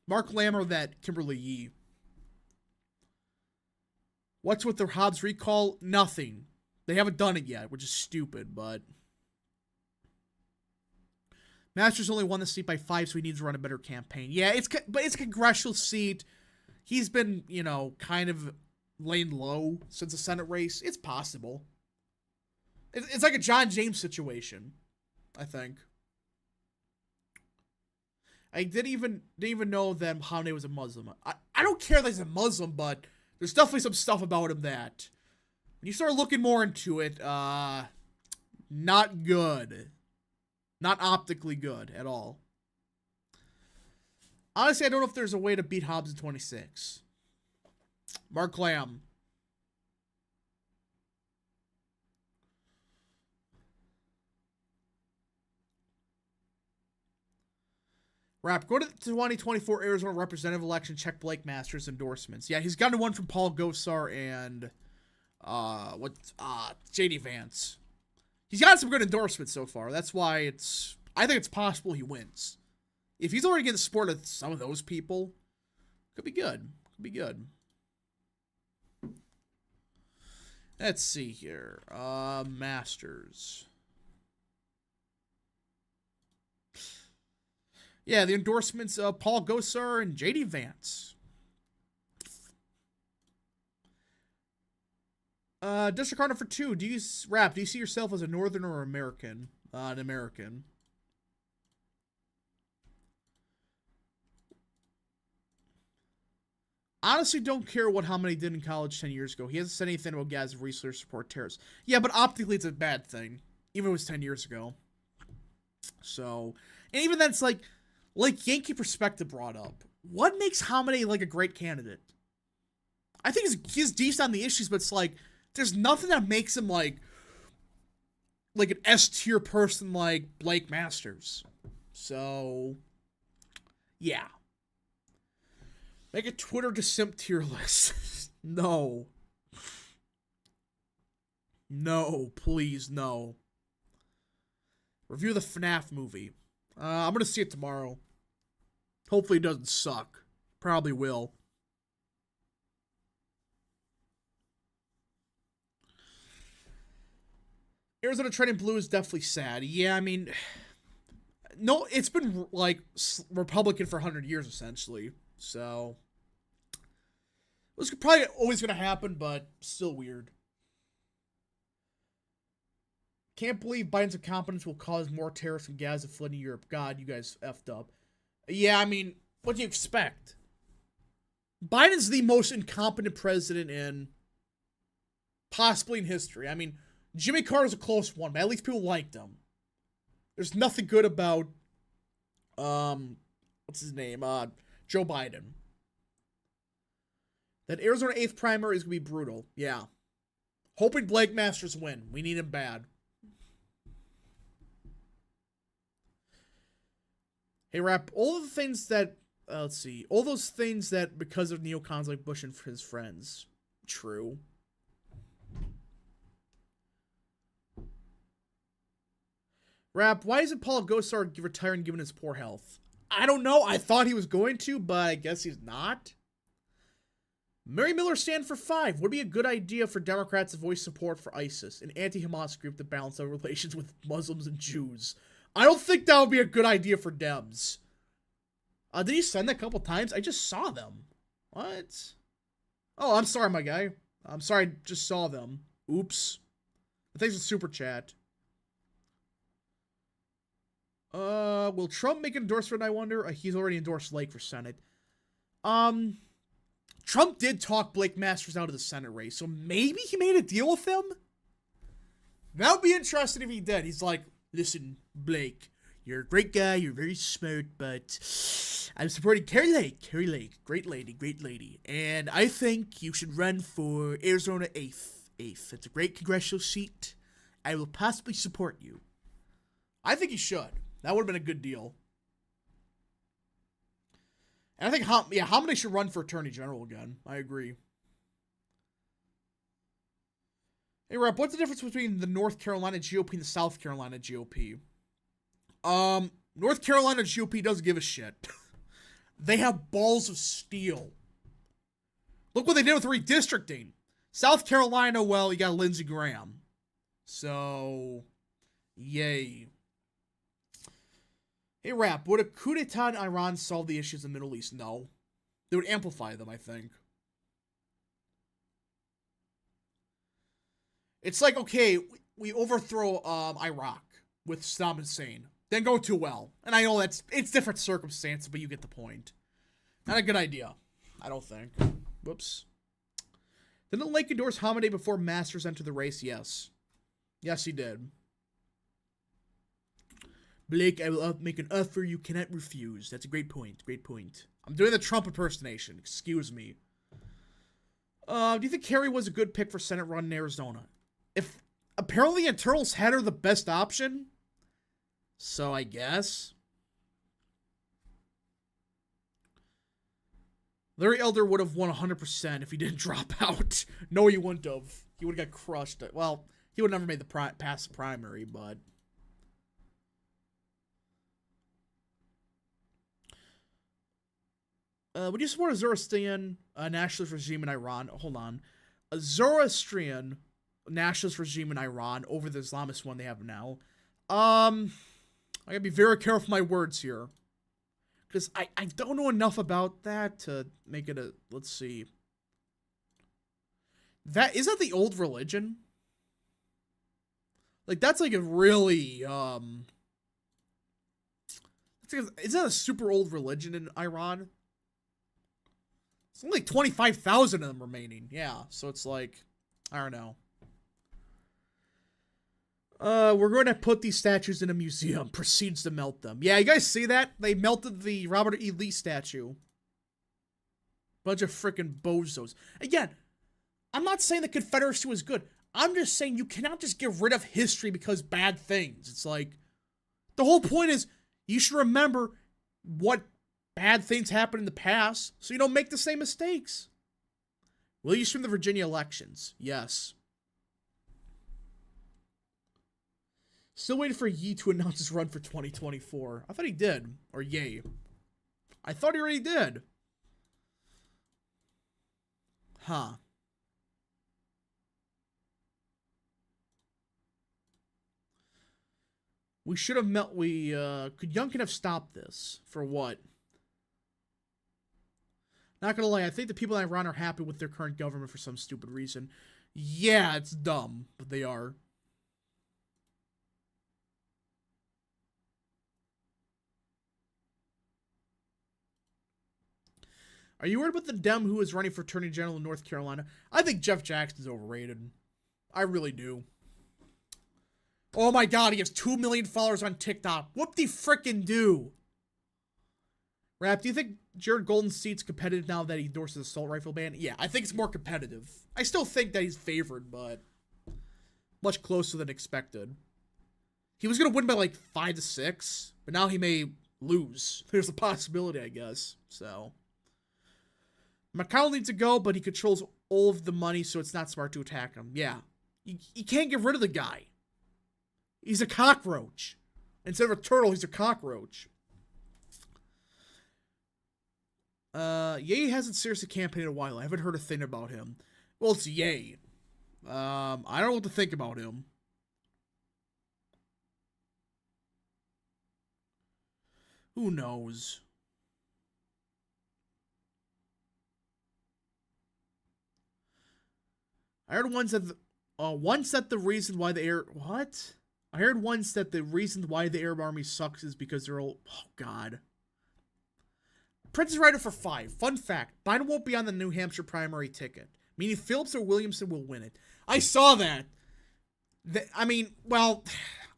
Speaker 1: Mark Lamb or that Kimberly Yee. What's with their Hobbs recall? Nothing. They haven't done it yet, which is stupid, but... Masters only won the seat by 5, so he needs to run a better campaign. Yeah, but it's a congressional seat. He's been, kind of laying low since the Senate race. It's possible. It's like a John James situation, I think. I didn't even know that Hamne was a Muslim. I don't care that he's a Muslim, but there's definitely some stuff about him that, when you start looking more into it, not good. Not optically good at all. Honestly, I don't know if there's a way to beat Hobbs in 26. Mark Lamb. Rap, go to the 2024 Arizona representative election, check Blake Masters' endorsements. Yeah, he's gotten one from Paul Gosar and JD Vance. He's got some good endorsements so far. That's why I think it's possible he wins. If he's already getting support of some of those people, could be good. Could be good. Let's see here. Masters. Yeah, the endorsements of Paul Gosar and JD Vance. District Cardinal for 2. Do you see yourself as a Northern or American? An American. Honestly, don't care what Hamne did in college 10 years ago. He hasn't said anything about guys of research support terrorists. Yeah, but optically it's a bad thing. Even if it was 10 years ago. So, and even that's like Yankee Perspective brought up. What makes Hamne like a great candidate? I think he's decent on the issues, but it's like, there's nothing that makes him like an S-tier person like Blake Masters. So, yeah. Make a Twitter to simp tier list. No. No, please, no. Review the FNAF movie. I'm gonna see it tomorrow. Hopefully it doesn't suck. Probably will. Arizona trending blue is definitely sad. Yeah, I mean, no, it's been like Republican for 100 years essentially. So it was probably always gonna happen, but still weird. Can't believe Biden's incompetence will cause more terrorists from Gaza flooding Europe. God, you guys effed up. Yeah, I mean, what do you expect? Biden's the most incompetent president in possibly in history. I mean, Jimmy Carter's a close one, but at least people liked him. There's nothing good about, what's his name? Joe Biden. That Arizona 8th primary is going to be brutal. Yeah. Hoping Blake Masters win. We need him bad. Hey, Rap, all the things that, let's see, all those things that because of neocons like Bush and his friends. True. Rap, why isn't Paul Gosar retiring given his poor health? I don't know. I thought he was going to, but I guess he's not. Mary Miller stand for 5. Would be a good idea for Democrats to voice support for ISIS, an anti-Hamas group that balance our relations with Muslims and Jews. I don't think that would be a good idea for Dems. Did he send that a couple times? I just saw them. What? Oh, I'm sorry, my guy. I'm sorry, I just saw them. Oops. Thanks for super chat. Will Trump make an endorsement, I wonder? He's already endorsed Lake for Senate. Trump did talk Blake Masters out of the Senate race, so maybe he made a deal with him? That would be interesting if he did. He's like, listen, Blake, you're a great guy, you're very smart, but I'm supporting Carrie Lake, great lady, and I think you should run for Arizona 8th. It's a great congressional seat. I will possibly support you. I think he should. That would have been a good deal. And I think, Hamne should run for Attorney General again. I agree. Hey, Rep, what's the difference between the North Carolina GOP and the South Carolina GOP? North Carolina GOP doesn't give a shit. They have balls of steel. Look what they did with redistricting. South Carolina, well, you got Lindsey Graham. So, yay. Hey, Rap, would a coup d'etat in Iran solve the issues in the Middle East? No. They would amplify them, I think. It's like, okay, we overthrow Iraq with Saddam Hussein. Didn't go too well. And I know it's different circumstances, but you get the point. Not a good idea, I don't think. Whoops. Didn't Lake endorse Hamadeh before Masters entered the race? Yes. Yes, he did. Blake, I will make an offer you cannot refuse. That's a great point. Great point. I'm doing the Trump impersonation. Excuse me. Do you think Kerry was a good pick for Senate run in Arizona? If apparently internals had her the best option, so I guess. Larry Elder would have won 100% if he didn't drop out. No, he wouldn't have. He would have got crushed. Well, he would have never made the past the primary, but. Would you support a Zoroastrian nationalist regime in Iran? Hold on. A Zoroastrian nationalist regime in Iran over the Islamist one they have now. I gotta be very careful with my words here. Because I don't know enough about that to make it a... Let's see. Is that the old religion? Like, that's like a really... Is that a super old religion in Iran? It's only like 25,000 of them remaining. Yeah, so it's like... I don't know. We're going to put these statues in a museum. Proceeds to melt them. Yeah, you guys see that? They melted the Robert E. Lee statue. Bunch of freaking bozos. Again, I'm not saying the Confederacy was good. I'm just saying you cannot just get rid of history because bad things. It's like, the whole point is, you should remember what bad things happened in the past, so you don't make the same mistakes. Will you swim the Virginia elections? Yes. Still waiting for Ye to announce his run for 2024. I thought he did. Or Ye. I thought he already did. Huh. We should have could Youngkin have stopped this? For what? Not gonna lie, I think the people in Iran are happy with their current government for some stupid reason. Yeah, it's dumb, but they are. Are you worried about the Dem who is running for Attorney General in North Carolina? I think Jeff Jackson's overrated. I really do. Oh my god, he has 2 million followers on TikTok. Whoop-de-frickin' do. Rap, do you think Jared Golden's seat's competitive now that he endorses the assault rifle ban? Yeah, I think it's more competitive. I still think that he's favored, but much closer than expected. He was going to win by like 5 to 6, but now he may lose. There's a possibility, I guess. So, McConnell needs to go, but he controls all of the money, so it's not smart to attack him. Yeah, you can't get rid of the guy. He's a cockroach. Instead of a turtle, he's a cockroach. Ye hasn't seriously campaigned in a while. I haven't heard a thing about him. Well, it's Ye. I don't know what to think about him. Who knows? I heard once that the reason why the air... What? I heard once that the reason why the Arab Army sucks is because they're all... Oh, God. Princess Rider for 5. Fun fact. Biden won't be on the New Hampshire primary ticket. Meaning Phillips or Williamson will win it. I saw that. I mean, well,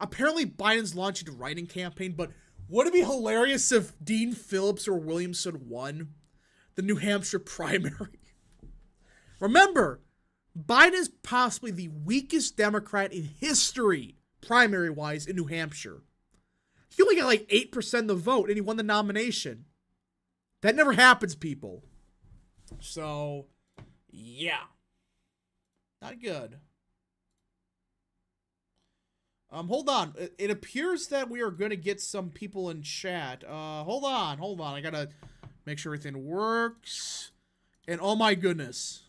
Speaker 1: apparently Biden's launching a writing campaign, but would it be hilarious if Dean Phillips or Williamson won the New Hampshire primary? Remember, Biden is possibly the weakest Democrat in history, primary-wise, in New Hampshire. He only got like 8% of the vote, and he won the nomination. That never happens, people. So, yeah. Not good. Hold on. It appears that we are going to get some people in chat. Hold on. I gotta make sure everything works. And oh my goodness.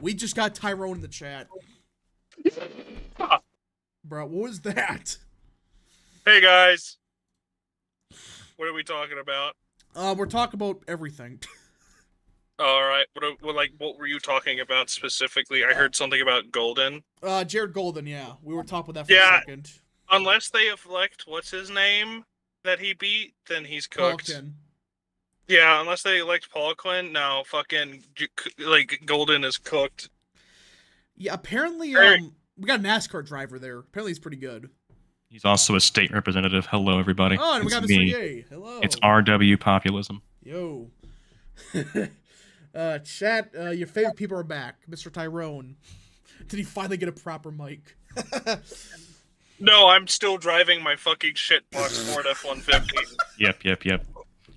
Speaker 1: We just got Tyrone in the chat. Bro, what was that?
Speaker 2: Hey guys. What are we talking about?
Speaker 1: We're talking about everything.
Speaker 2: All right. What were you talking about specifically? I heard something about Golden.
Speaker 1: Jared Golden, yeah. We were talking about that for a second.
Speaker 2: Unless they elect what's his name that he beat, then he's cooked.
Speaker 1: Falcon.
Speaker 2: Yeah, unless they elect Paul Quinn, no, fucking like Golden is cooked.
Speaker 1: Yeah, apparently we got a NASCAR driver there. Apparently he's pretty good.
Speaker 3: He's also a state representative. Hello, everybody.
Speaker 1: Oh, and we got Mr. Ye. Hello.
Speaker 3: It's RW populism.
Speaker 1: Yo. Chat, your favorite people are back. Mr. Tyrone. Did he finally get a proper mic?
Speaker 2: No, I'm still driving my fucking shitbox Ford F-150.
Speaker 3: Yep.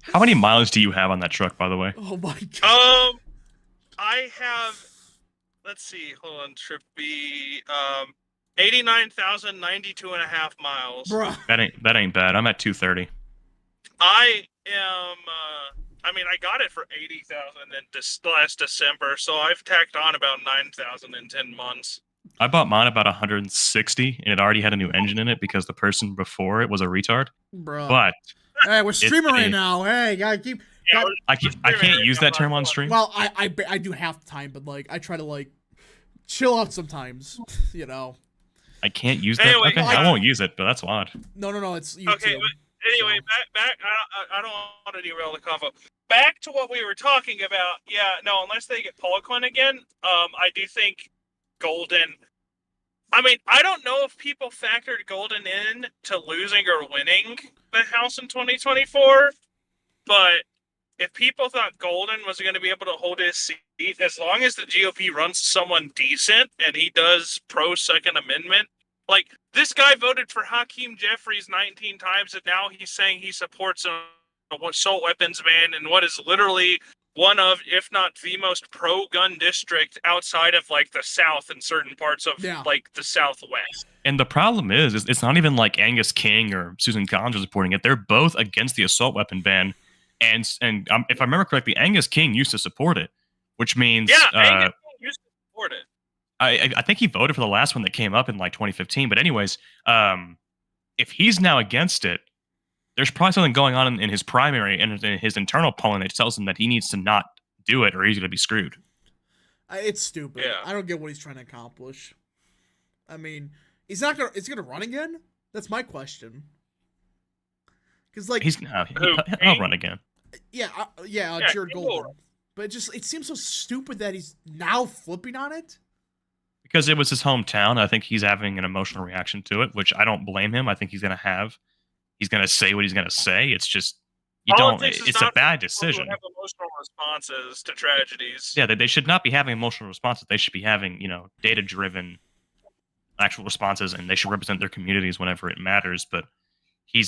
Speaker 3: How many miles do you have on that truck, by the way?
Speaker 1: Oh my god.
Speaker 2: I have, let's see, hold on, should be 89,092.5 miles.
Speaker 1: Bruh.
Speaker 3: That ain't bad. I'm at 230.
Speaker 2: I am, I got it for 80,000 in last December, so I've tacked on about 9,000 in 10 months.
Speaker 3: I bought mine about 160, and it already had a new engine in it because the person before it was a retard.
Speaker 1: Bruh.
Speaker 3: But
Speaker 1: hey, we're streaming right now. Hey, gotta keep.
Speaker 2: Yeah,
Speaker 3: I can't use that term on stream.
Speaker 1: Well, I do half the time, but like I try to like chill out sometimes. You know.
Speaker 3: I can't use that.
Speaker 2: Anyway,
Speaker 3: okay, I won't use it, but that's odd.
Speaker 1: No, it's YouTube.
Speaker 2: Okay, but anyway, back. I don't want to derail the convo. Back to what we were talking about. Yeah, no, unless they get Paul Quinn again, I do think Golden. I don't know if people factored Golden in to losing or winning the House in 2024, but if people thought Golden was going to be able to hold his seat, as long as the GOP runs someone decent and he does pro-Second Amendment, like, this guy voted for Hakeem Jeffries 19 times, and now he's saying he supports an assault weapons ban in what is literally one of, if not the most pro-gun district outside of, like, the South and certain parts of, like, the Southwest.
Speaker 3: And the problem is it's not even like Angus King or Susan Collins are supporting it. They're both against the assault weapon ban. And if I remember correctly, Angus King used to support it, which means...
Speaker 2: Yeah, Angus King used to support it.
Speaker 3: I think he voted for the last one that came up in, like, 2015. But anyways, if he's now against it, there's probably something going on in his primary and in his internal polling that tells him that he needs to not do it or he's going to be screwed.
Speaker 1: It's stupid.
Speaker 2: Yeah.
Speaker 1: I don't get what he's trying to accomplish. I mean, is he gonna run again? That's my question. Because like
Speaker 3: I'll run again.
Speaker 1: Yeah, Jared Golden. But it seems so stupid that he's now flipping on it.
Speaker 3: Because it was his hometown. I think he's having an emotional reaction to it, which I don't blame him. I think he's going to say what he's going to say. It's just, it's a bad decision.
Speaker 2: Have emotional responses to tragedies.
Speaker 3: Yeah, they should not be having emotional responses. They should be having, data-driven actual responses, and they should represent their communities whenever it matters. But I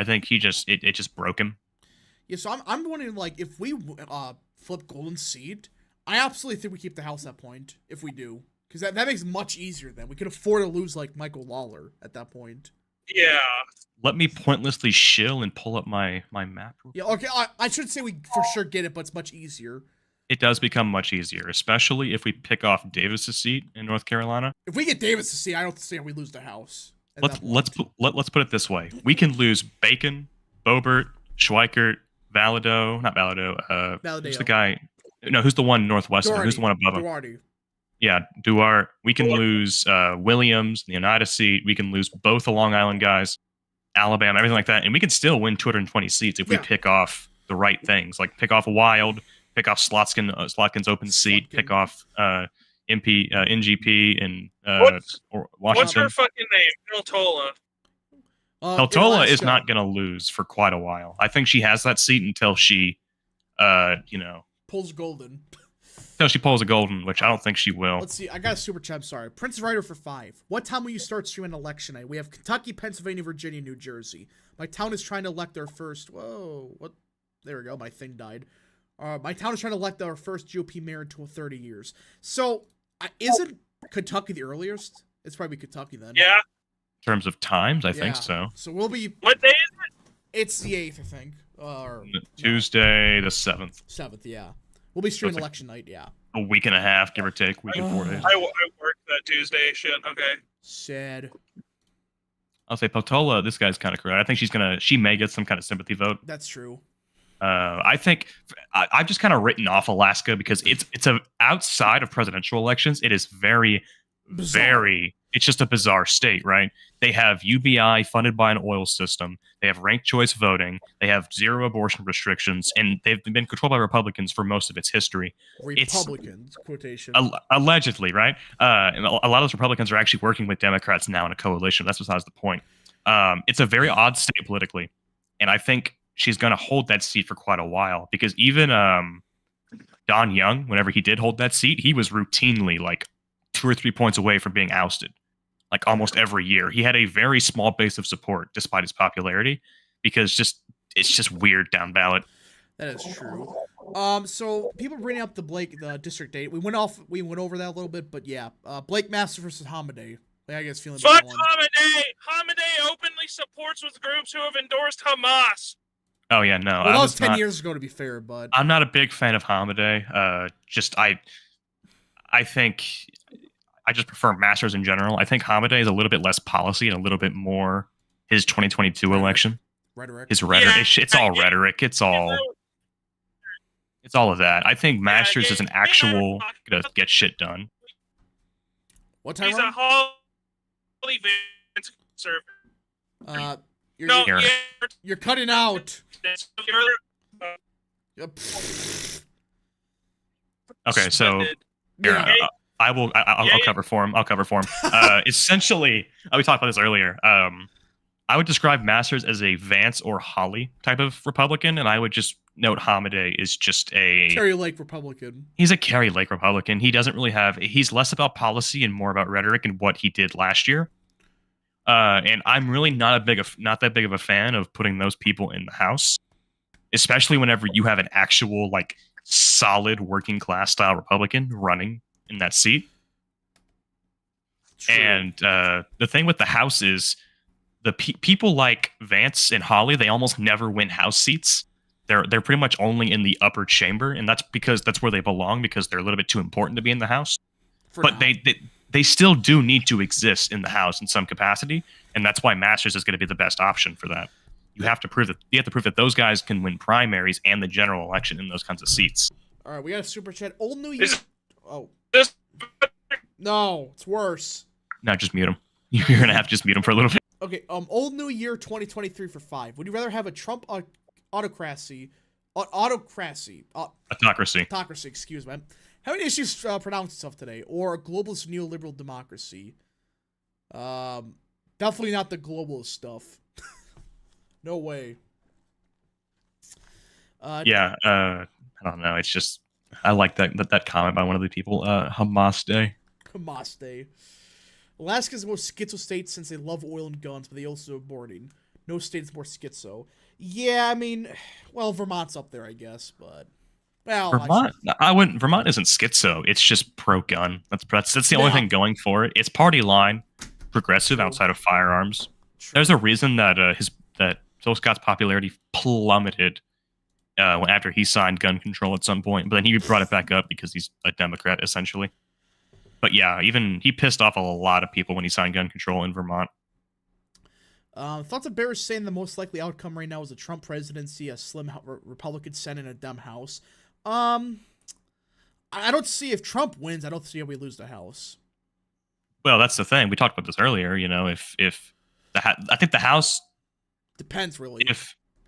Speaker 3: think it just broke him.
Speaker 1: Yeah, so I'm wondering, like, if we flip Golden's seat, I absolutely think we keep the House at that point, if we do. Because that makes it much easier then. We could afford to lose, like, Michael Lawler at that point.
Speaker 2: Yeah.
Speaker 3: Let me pointlessly shill and pull up my map.
Speaker 1: Yeah, okay, I should say we for sure get it, but it's much easier.
Speaker 3: It does become much easier, especially if we pick off Davis's seat in North Carolina.
Speaker 1: If we get Davis's seat, I don't see how we lose the House.
Speaker 3: Let's put it this way: we can lose Bacon, Boebert, Schweikert, not Valadao. Who's the guy? No, who's the one Northwestern?
Speaker 1: Duarte.
Speaker 3: Who's the one above him?
Speaker 1: Duarte.
Speaker 3: Yeah, Duarte. We can lose Williams, the Oneida seat. We can lose both the Long Island guys, Alabama, everything like that, and we can still win 220 seats if we pick off the right things, like pick off Wild, pick off Slotkin's open seat, pick off NGP and Washington.
Speaker 2: What's her fucking name? Peltola.
Speaker 3: Peltola is not going to lose for quite a while. I think she has that seat until she,
Speaker 1: pulls Golden.
Speaker 3: Until she pulls a Golden, which I don't think she will.
Speaker 1: Let's see. I got a super chat. Sorry. Prince Ryder for 5. What time will you start streaming election night? We have Kentucky, Pennsylvania, Virginia, New Jersey. My town is trying to elect their first. Whoa. What? There we go. My thing died. My town is trying to elect our first GOP mayor in 30 years. So, isn't Kentucky the earliest? It's probably Kentucky then.
Speaker 2: Yeah.
Speaker 3: terms of times, I think so.
Speaker 1: So we'll be.
Speaker 2: What day is it?
Speaker 1: It's the 8th, I think. Or
Speaker 3: Tuesday the 7th.
Speaker 1: 7th, yeah. We'll be streaming
Speaker 3: like-
Speaker 1: election night, yeah.
Speaker 3: A week and a half, give or take, week and 4 days.
Speaker 2: I work that Tuesday. Shit. Okay.
Speaker 1: Sad.
Speaker 3: I'll say Potola, this guy's kind of correct. I think she may get some kind of sympathy vote.
Speaker 1: That's true.
Speaker 3: I think I've just kind of written off Alaska because it's a outside of presidential elections. It is very, it's just a bizarre state, right? They have UBI funded by an oil system. They have ranked choice voting. They have 0 abortion restrictions, and they've been controlled by Republicans for most of its history.
Speaker 1: Republicans, quotation.
Speaker 3: Allegedly, right? And a lot of those Republicans are actually working with Democrats now in a coalition. That's besides the point. It's a very odd state politically, and I think she's going to hold that seat for quite a while because even Don Young, whenever he did hold that seat, he was routinely like 2 or 3 points away from being ousted, like almost every year. He had a very small base of support despite his popularity because it's just weird down ballot.
Speaker 1: That is true. So people bringing up the District 8. We went over that a little bit, but yeah. Blake Master versus Hamadeh. I guess feeling
Speaker 2: Fuck Hamadeh! Hamadeh openly supports with groups who have endorsed Hamas.
Speaker 3: Oh yeah, no.
Speaker 1: Well, that was 10 years ago, to be fair, but
Speaker 3: I'm not a big fan of Hamadeh. I think I just prefer Masters in general. I think Hamadeh is a little bit less policy and a little bit more his 2022 election.
Speaker 1: Rhetoric.
Speaker 3: His rhetoric. Yeah, it's all rhetoric. It's all of that. I think Masters is an actual gonna get shit done.
Speaker 1: What time?
Speaker 2: He's a Holy Vince conservative.
Speaker 1: You're cutting out.
Speaker 3: Okay, so I'll cover for him. Essentially, we talked about this earlier. I would describe Masters as a Vance or Hawley type of Republican, and I would just note Hamadeh is just a
Speaker 1: Kerry Lake Republican.
Speaker 3: He's a Kerry Lake Republican. He doesn't really have. He's less about policy and more about rhetoric and what he did last year. And I'm really not that big of a fan of putting those people in the House, especially whenever you have an actual like solid working class style Republican running in that seat. True. And the thing with the House is the people like Vance and Hawley, they almost never win House seats. They're pretty much only in the upper chamber, and that's because that's where they belong because they're a little bit too important to be in the House. But they still do need to exist in the House in some capacity, and that's why Masters is going to be the best option for that. You have to prove that those guys can win primaries and the general election in those kinds of seats.
Speaker 1: All right, we got a super chat. Old New Year. No, it's worse.
Speaker 3: No, just mute him. You're gonna have to just mute him for a little bit.
Speaker 1: Okay. Old New Year 2023 for 5. Would you rather have a Trump autocracy? Autocracy. Excuse me. Having issues pronouncing stuff today, or a globalist neoliberal democracy? Definitely not the globalist stuff. No way.
Speaker 3: I don't know. It's just I like that comment by one of the people. Hamas Day.
Speaker 1: Hamas Day. Alaska's the most schizo state since they love oil and guns, but they also are boarding. No state's more schizo. Yeah, I mean, well, Vermont's up there, I guess, but well,
Speaker 3: Vermont isn't schizo. It's just pro-gun. That's the only thing going for it. It's party line, progressive outside of firearms. True. There's a reason that Phil Scott's popularity plummeted after he signed gun control at some point, but then he brought it back up because he's a Democrat essentially. But yeah, even he pissed off a lot of people when he signed gun control in Vermont.
Speaker 1: Thoughts of Bears saying the most likely outcome right now is a Trump presidency, a slim Republican Senate, and a Dem House. I don't see if Trump wins. I don't see how we lose the House.
Speaker 3: Well, that's the thing. We talked about this earlier. You know, I think the House
Speaker 1: depends really.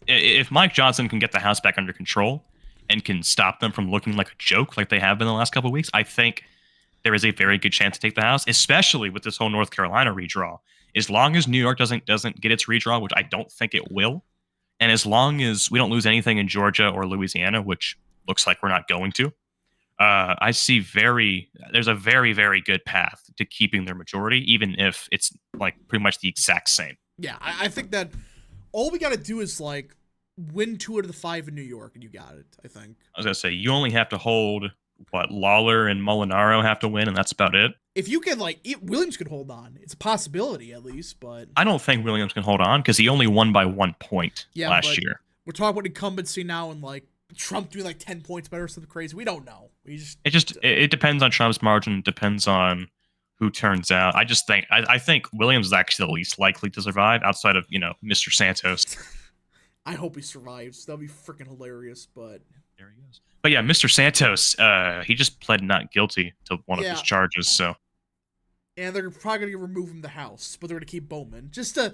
Speaker 3: If Mike Johnson can get the House back under control and can stop them from looking like a joke like they have been the last couple of weeks, I think there is a very good chance to take the House, especially with this whole North Carolina redraw. As long as New York doesn't get its redraw, which I don't think it will, and as long as we don't lose anything in Georgia or Louisiana, which looks like we're not going to, I see there's a very, very good path to keeping their majority, even if it's like pretty much the exact same.
Speaker 1: Yeah, I think that all we got to do is like win 2 out of the 5 in New York, and you got it. I think.
Speaker 3: I was gonna say you only have to hold Lawler and Molinaro have to win, and that's about it.
Speaker 1: If you can, like, Williams could hold on. It's a possibility, at least, but...
Speaker 3: I don't think Williams can hold on, because he only won by 1 point last year.
Speaker 1: We're talking about incumbency now, and, like, Trump doing, like, 10 points better or something crazy. We don't know.
Speaker 3: It depends on Trump's margin. It depends on who turns out. I think Williams is actually the least likely to survive outside of, Mr. Santos.
Speaker 1: I hope he survives. That'll be freaking hilarious, but...
Speaker 3: There he goes. But yeah, Mr. Santos, he just pled not guilty to one of his charges, so...
Speaker 1: And they're probably going to remove him the House, but they're going to keep Bowman. Just an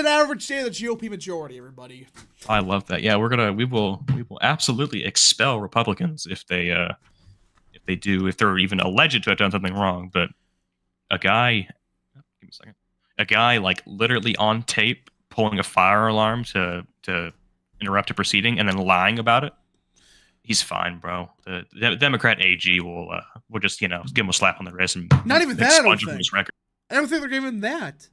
Speaker 1: average day of the GOP majority, everybody.
Speaker 3: I love that. Yeah, we will absolutely expel Republicans if they're even alleged to have done something wrong. But a guy like literally on tape pulling a fire alarm to interrupt a proceeding and then lying about it, he's fine, bro. The Democrat AG will just give him a slap on the wrist and
Speaker 1: not even that.
Speaker 3: Expunge him from his record.
Speaker 1: I don't think they're giving that.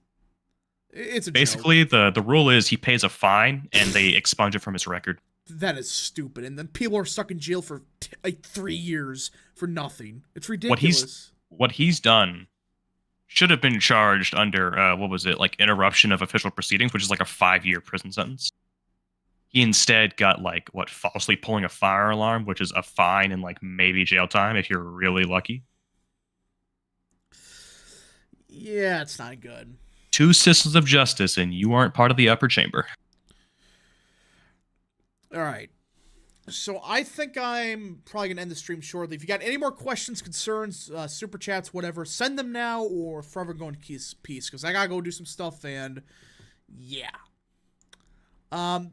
Speaker 1: It's
Speaker 3: basically the rule is he pays a fine and they expunge it from his record.
Speaker 1: That is stupid, and then people are stuck in jail for like 3 years for nothing. It's ridiculous.
Speaker 3: What he's done should have been charged under interruption of official proceedings, which is like a 5-year prison sentence. He instead got falsely pulling a fire alarm, which is a fine and maybe jail time if you're really lucky.
Speaker 1: Yeah, it's not good.
Speaker 3: 2 systems of justice, and you aren't part of the upper chamber.
Speaker 1: All right. So I think I'm probably going to end the stream shortly. If you got any more questions, concerns, super chats, whatever, send them now or forever go in peace, because I got to go do some stuff, and yeah.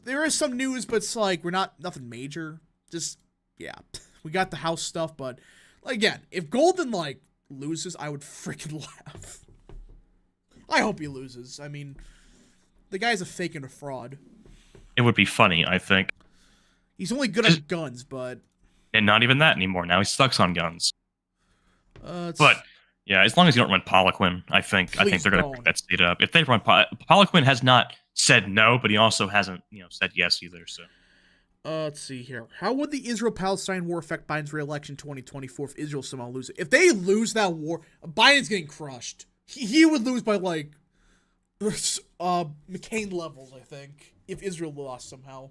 Speaker 1: There is some news, but it's we're nothing major. Just, yeah. We got the House stuff, but again, if Golden, loses, I would freaking laugh. I hope he loses. I mean, the guy's a fake and a fraud.
Speaker 3: It would be funny, I think.
Speaker 1: He's only good at guns, but...
Speaker 3: And not even that anymore. Now he sucks on guns. But, yeah, as long as you don't run Poliquin, I think they're going to pick that state up. If they run... Poliquin has not said no, but he also hasn't, said yes either, so...
Speaker 1: Let's see here. How would the Israel-Palestine war affect Biden's re-election 2024 if Israel somehow loses it? If they lose that war, Biden's getting crushed. He would lose by, McCain levels, I think, if Israel lost somehow.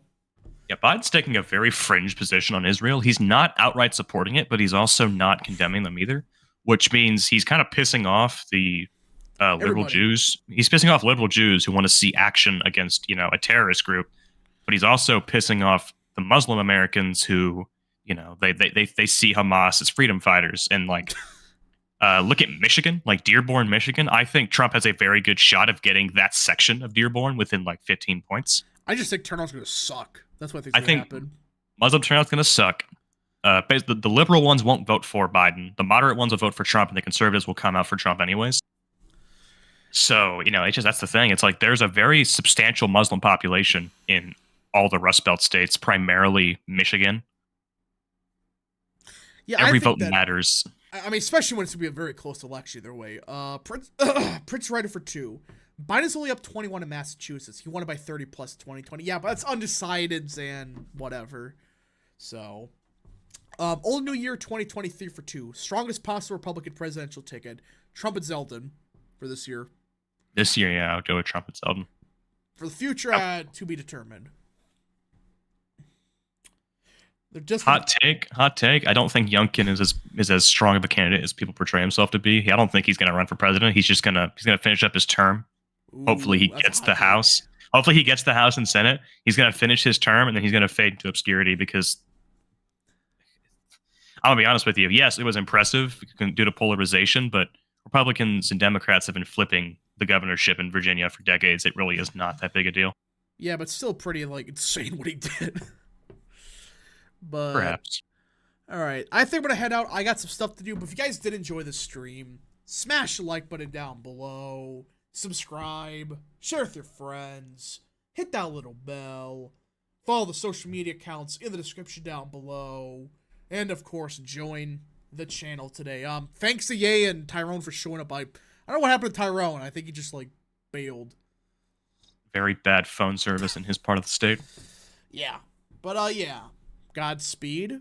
Speaker 3: Yeah, Biden's taking a very fringe position on Israel. He's not outright supporting it, but he's also not condemning them either, which means he's kind of pissing off the liberal Jews. He's pissing off liberal Jews who want to see action against, a terrorist group, but he's also pissing off the Muslim Americans who, they see Hamas as freedom fighters and look at Michigan, Dearborn, Michigan. I think Trump has a very good shot of getting that section of Dearborn within 15 points.
Speaker 1: I just think turnout's going to suck. That's what I think happen.
Speaker 3: Muslim turnout's going to suck. The liberal ones won't vote for Biden. The moderate ones will vote for Trump, and the conservatives will come out for Trump anyways. So, that's the thing. It's there's a very substantial Muslim population in all the Rust Belt states, primarily Michigan.
Speaker 1: Yeah,
Speaker 3: every vote matters.
Speaker 1: I mean, especially when it's going to be a very close election either way. Prince Ryder for 2. Biden's only up 21 in Massachusetts. He won it by 30 plus 2020. Yeah, but that's undecideds and whatever. So, Old New Year 2023 for 2. Strongest possible Republican presidential ticket. Trump and Zeldin for this year.
Speaker 3: This year, yeah, I'll go with Trump and Zeldin.
Speaker 1: For the future, to be determined. They're just
Speaker 3: hot take. I don't think Youngkin is as strong of a candidate as people portray himself to be. I don't think he's going to run for president. He's just gonna finish up his term. Hopefully he gets the House. Hopefully he gets the House and Senate. He's going to finish his term and then he's going to fade into obscurity because I'm going to be honest with you. Yes, it was impressive due to polarization, but Republicans and Democrats have been flipping the governorship in Virginia for decades. It really is not that big a deal.
Speaker 1: Yeah, but still pretty insane what he did. But
Speaker 3: perhaps.
Speaker 1: All right. I think I'm going to head out. I got some stuff to do, but if you guys did enjoy the stream, smash the like button down below. Subscribe, share with your friends, hit that little bell, follow the social media accounts in the description down below, and of course, join the channel today. Thanks to Ye and Tyrone for showing up. I don't know what happened to Tyrone. I think he just bailed.
Speaker 3: Very bad phone service in his part of the state.
Speaker 1: Yeah. But yeah. Godspeed.